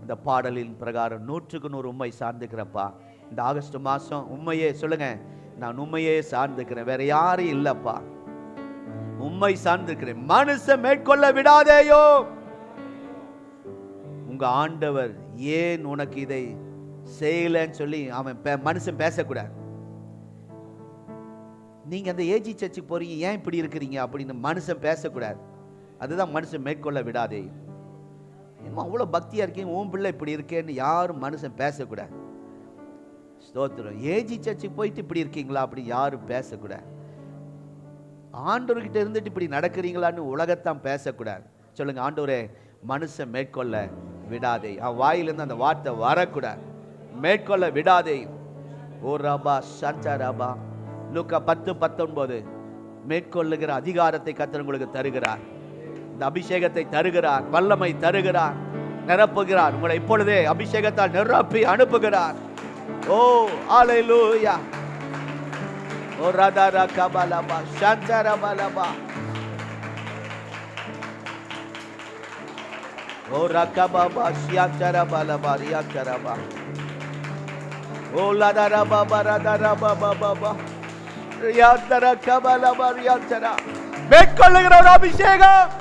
Speaker 2: இந்த பாடலின் பிரகாரம் 100க்கு 100 உம்மை சார்ந்துக்கிறப்பா. இந்த ஆகஸ்ட் மாதம் உண்மையே சொல்லுங்க, நான் உண்மையே சார்ந்துக்கிறேன், வேற யாரும் இல்லப்பா, உண்மை சார்ந்திருக்கிறேன். மனுஷன் மேற்கொள்ள விடாதேயோ. உங்க ஆண்டவர் ஏன் உனக்கு இதை செய்யலன்னு சொல்லி அவன் மனுஷன் பேசக்கூடாது. நீங்க அந்த ஏஜி சர்ச்சுக்கு போறீங்க, ஏன் இப்படி இருக்கிறீங்க அப்படின்னு மனுஷன் பேசக்கூடாது. அதுதான் மனுஷன் மேற்கொள்ள விடாதே. என்னமோ அவ்வளோ பக்தியா இருக்கீங்க, உன் பிள்ளை இப்படி இருக்கேன்னு யாரும் மனுஷன் பேசக்கூடாது. ஸ்தோத்திரம். ஏஜி சர்ச்சுக்கு போயிட்டு இப்படி இருக்கீங்களா அப்படி யாரும் பேசக்கூடாது. ஆண்டவர்கிட்ட இருந்துட்டு இப்படி நடக்கிறீங்களான்னு உலகத்தான் பேசக்கூடாது. சொல்லுங்க, ஆண்டவரே மனுஷன் மேற்கொள்ள விடாதே. அவன் வாயிலிருந்து அந்த வார்த்தை வரக்கூடாது. மேற்கொள்ள விடாதே. ஓ ரபா சஞ்சா ரபா. லூக்கா 10:19 மேற்கொள்ளுகிற அதிகாரத்தை கர்த்தர் உங்களுக்கு தருகிறார். இந்த அபிஷேகத்தை தருகிறார், வல்லமை தருகிறார், நிரப்புகிறார். உங்களை இப்பொழுதே அபிஷேகத்தால் நிரப்பி அனுப்புகிறார். ஓ ஹalleluya. ஓ ராதா கபலபா சந்தரபலபா. ஓ ரகபபா சியந்தரபலபா ரியந்தரபா. ஓ லாதரபா பரதரபா பபா ரியந்தர கபலபா ரியந்தர. மேற்கொள்ளுகிற ஒரு அபிஷேகம்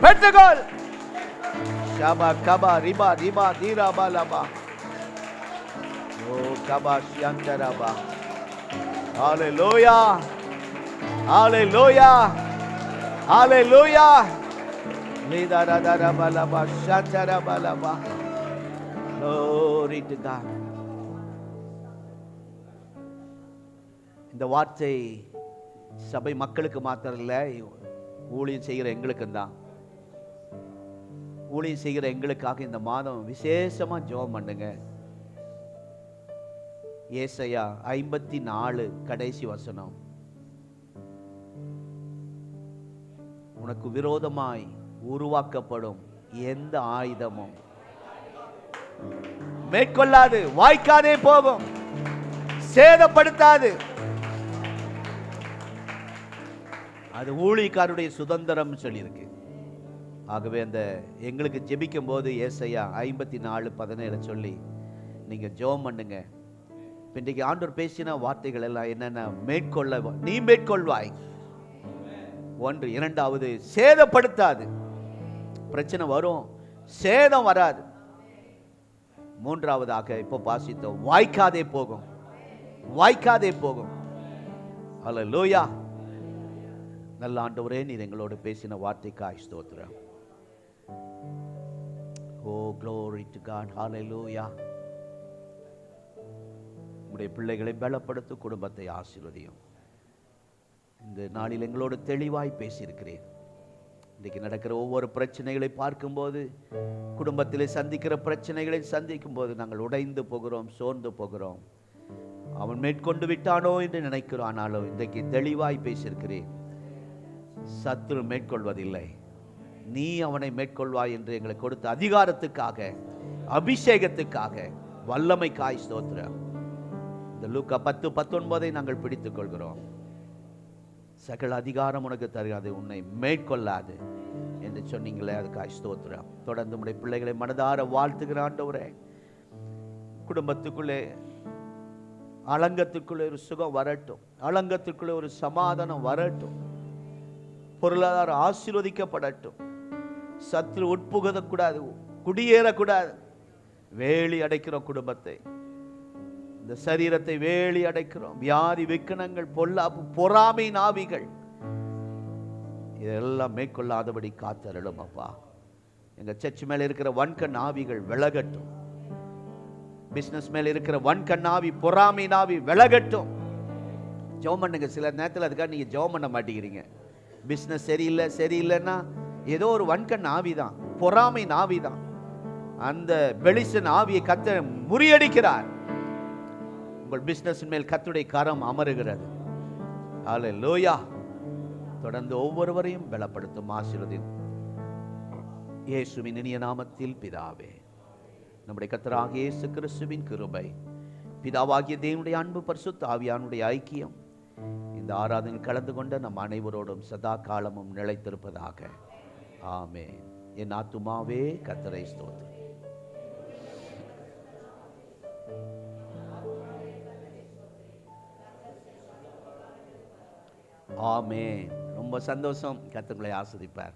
Speaker 2: பெற்றுக்கொள். ஷபா கபா ரிபா ரிபா தீரபா லபா. ஓ கபா சியந்தரபா. ஹalleluya, ஹalleluya, ஹalleluya. நீதாரதரபா லபா சந்தரபா லபா. Glory to God. இந்த வார்த்தை சபை மக்களுக்கு மாத்திரம் இல்லை, ஊழியம் செய்கிற எங்களுக்கும் தான். ஊழியம் செய்கிற எங்களுக்காக இந்த மாதம் விசேஷமா ஜெபம் பண்ணுங்க. ஏசாயா 54 கடைசி வசனம். உனக்கு விரோதமாய் உருவாக்கப்படும் எந்த ஆயுதமும் மேற்கொள்ளாது, வாய்க்காதே போகும், சேதப்படுத்தாது. அது ஊழியக்காரருடைய சுதந்திரம் சொல்லியிருக்கு. ஆகவே அந்த எங்களுக்கு ஜெபிக்கும் போது ஏசாயா 54:17 சொல்லி நீங்க ஜெபம் பண்ணுங்க. இன்றைக்கு ஆண்டவர் பேசின வார்த்தைகள் எல்லாம் என்னென்ன? மேற்கொள்ள நீ மேற்கொள்வாய். 1. 2வது சேதப்படுத்தாது. பிரச்சனை வரும், சேதம் வராது. 3வதாக இப்போ வாசித்தோம், வாய்க்காதே போகும், வாய்க்காதே போகும். ஹல்லேலூயா. நல்ல ஆண்டவரே, நீர் எங்களோடு பேசின வார்த்தைக்காய் ஸ்தோத்திரம். ஓ glory to God. ஹல்லேலூயா. உம்முடைய பிள்ளைகளை பலப்படுத்தும், குடும்பத்தை ஆசீர்வதியும். இந்த நாளில் எங்களோடு தெளிவாய் பேசியிருக்கிறேன். இன்றைக்கு நடக்கிற ஒவ்வொரு பிரச்சனைகளை பார்க்கும்போது, குடும்பத்திலே சந்திக்கிற பிரச்சனைகளை சந்திக்கும் போது நாங்கள் உடைந்து போகிறோம், சோர்ந்து போகிறோம். அவன் மேற்கொண்டு விட்டானோ என்று நினைக்கிறோம். ஆனாலும் இன்றைக்கு தெளிவாய் பேசியிருக்கிறேன். சத்துரு மேற்கொள்வதில்லை, நீ அவனை மேற்கொள்வாய் என்று எங்களுக்கு கொடுத்த அதிகாரத்துக்காக, அபிஷேகத்துக்காக, வல்லமைக்காய் ஸ்தோத்திரம். இந்த லூக்கா 10:19 நாங்கள் பிடித்துக் கொள்கிறோம். சகல அதிகாரம் உனக்கு தருகாது, உன்னை மேற்கொள்ளாது என்று சொன்னீங்களே, அதுக்காக ஸ்தோத்திரம். தொடர்ந்து உம்முடைய பிள்ளைகளை மனதார வாழ்த்துகிற ஆண்டவரே, குடும்பத்துக்குள்ளே அலங்கத்துக்குள்ளே ஒரு சுகம் வரட்டும், அலங்கத்துக்குள்ளே ஒரு சமாதானம் வரட்டும், பொருளாதாரம் ஆசீர்வதிக்கப்படட்டும், சத்துரு உட்புகக்கூடாது, குடியேறக்கூடாது. வேலி அடைக்கிறோம் குடும்பத்தை, இந்த சரீரத்தை வேலி அடைக்கிறோம். வியாதி விக்கனங்கள், பொல்லாப்பு, பொறாமை நாவிகள் இதெல்லாம் மேற்கொள்ளாதபடி காத்தருளும் அப்பா. எங்க சர்ச் மேல இருக்கிற வன்கண் ஆவிகள் விலகட்டும். பிசினஸ் மேல இருக்கிற வன்கண் ஆவி, பொறாமை நாவி விலகட்டும். ஜெபம் பண்ணுங்க. சில நேரத்தில் அதுக்காக நீங்க ஜெபம் பண்ண மாட்டேங்கிறீங்க. பிசினஸ் சரியில்லை சரியில்லைன்னா ஏதோ ஒரு வன்கண் ஆவி தான், பொறாமை நாவி தான். அந்த பெலிசன் ஆவியை கர்த்தர் முறியடிக்கிறார். உங்கள் பிசினஸ் மேல் கர்த்தருடைய கரம் அமருகிறது. ஹல்லேலூயா. தொடர்ந்து ஒவ்வொருவரையும் பலப்படுத்தும், ஆசீர்வதியும். இயேசுவின் இனிய நாமத்தில் பிதாவே. நம்முடைய கர்த்தராகிய இயேசு கிறிஸ்துவின் கிருபை, பிதாவாகிய தேவனுடைய அன்பு, பரிசுத்த ஆவியானுடைய ஐக்கியம் இந்த ஆராதனையில் கலந்து கொண்ட நம் அனைவரோடும் சதா காலமும் நிலைத்திருப்பதாக. ஆமென். என் ஆத்துமாவே கர்த்தரை ஸ்தோத்திரி. ஆமென். ரொம்ப சந்தோஷம். கர்த்தர் உங்களை ஆசீர்வதிப்பார்.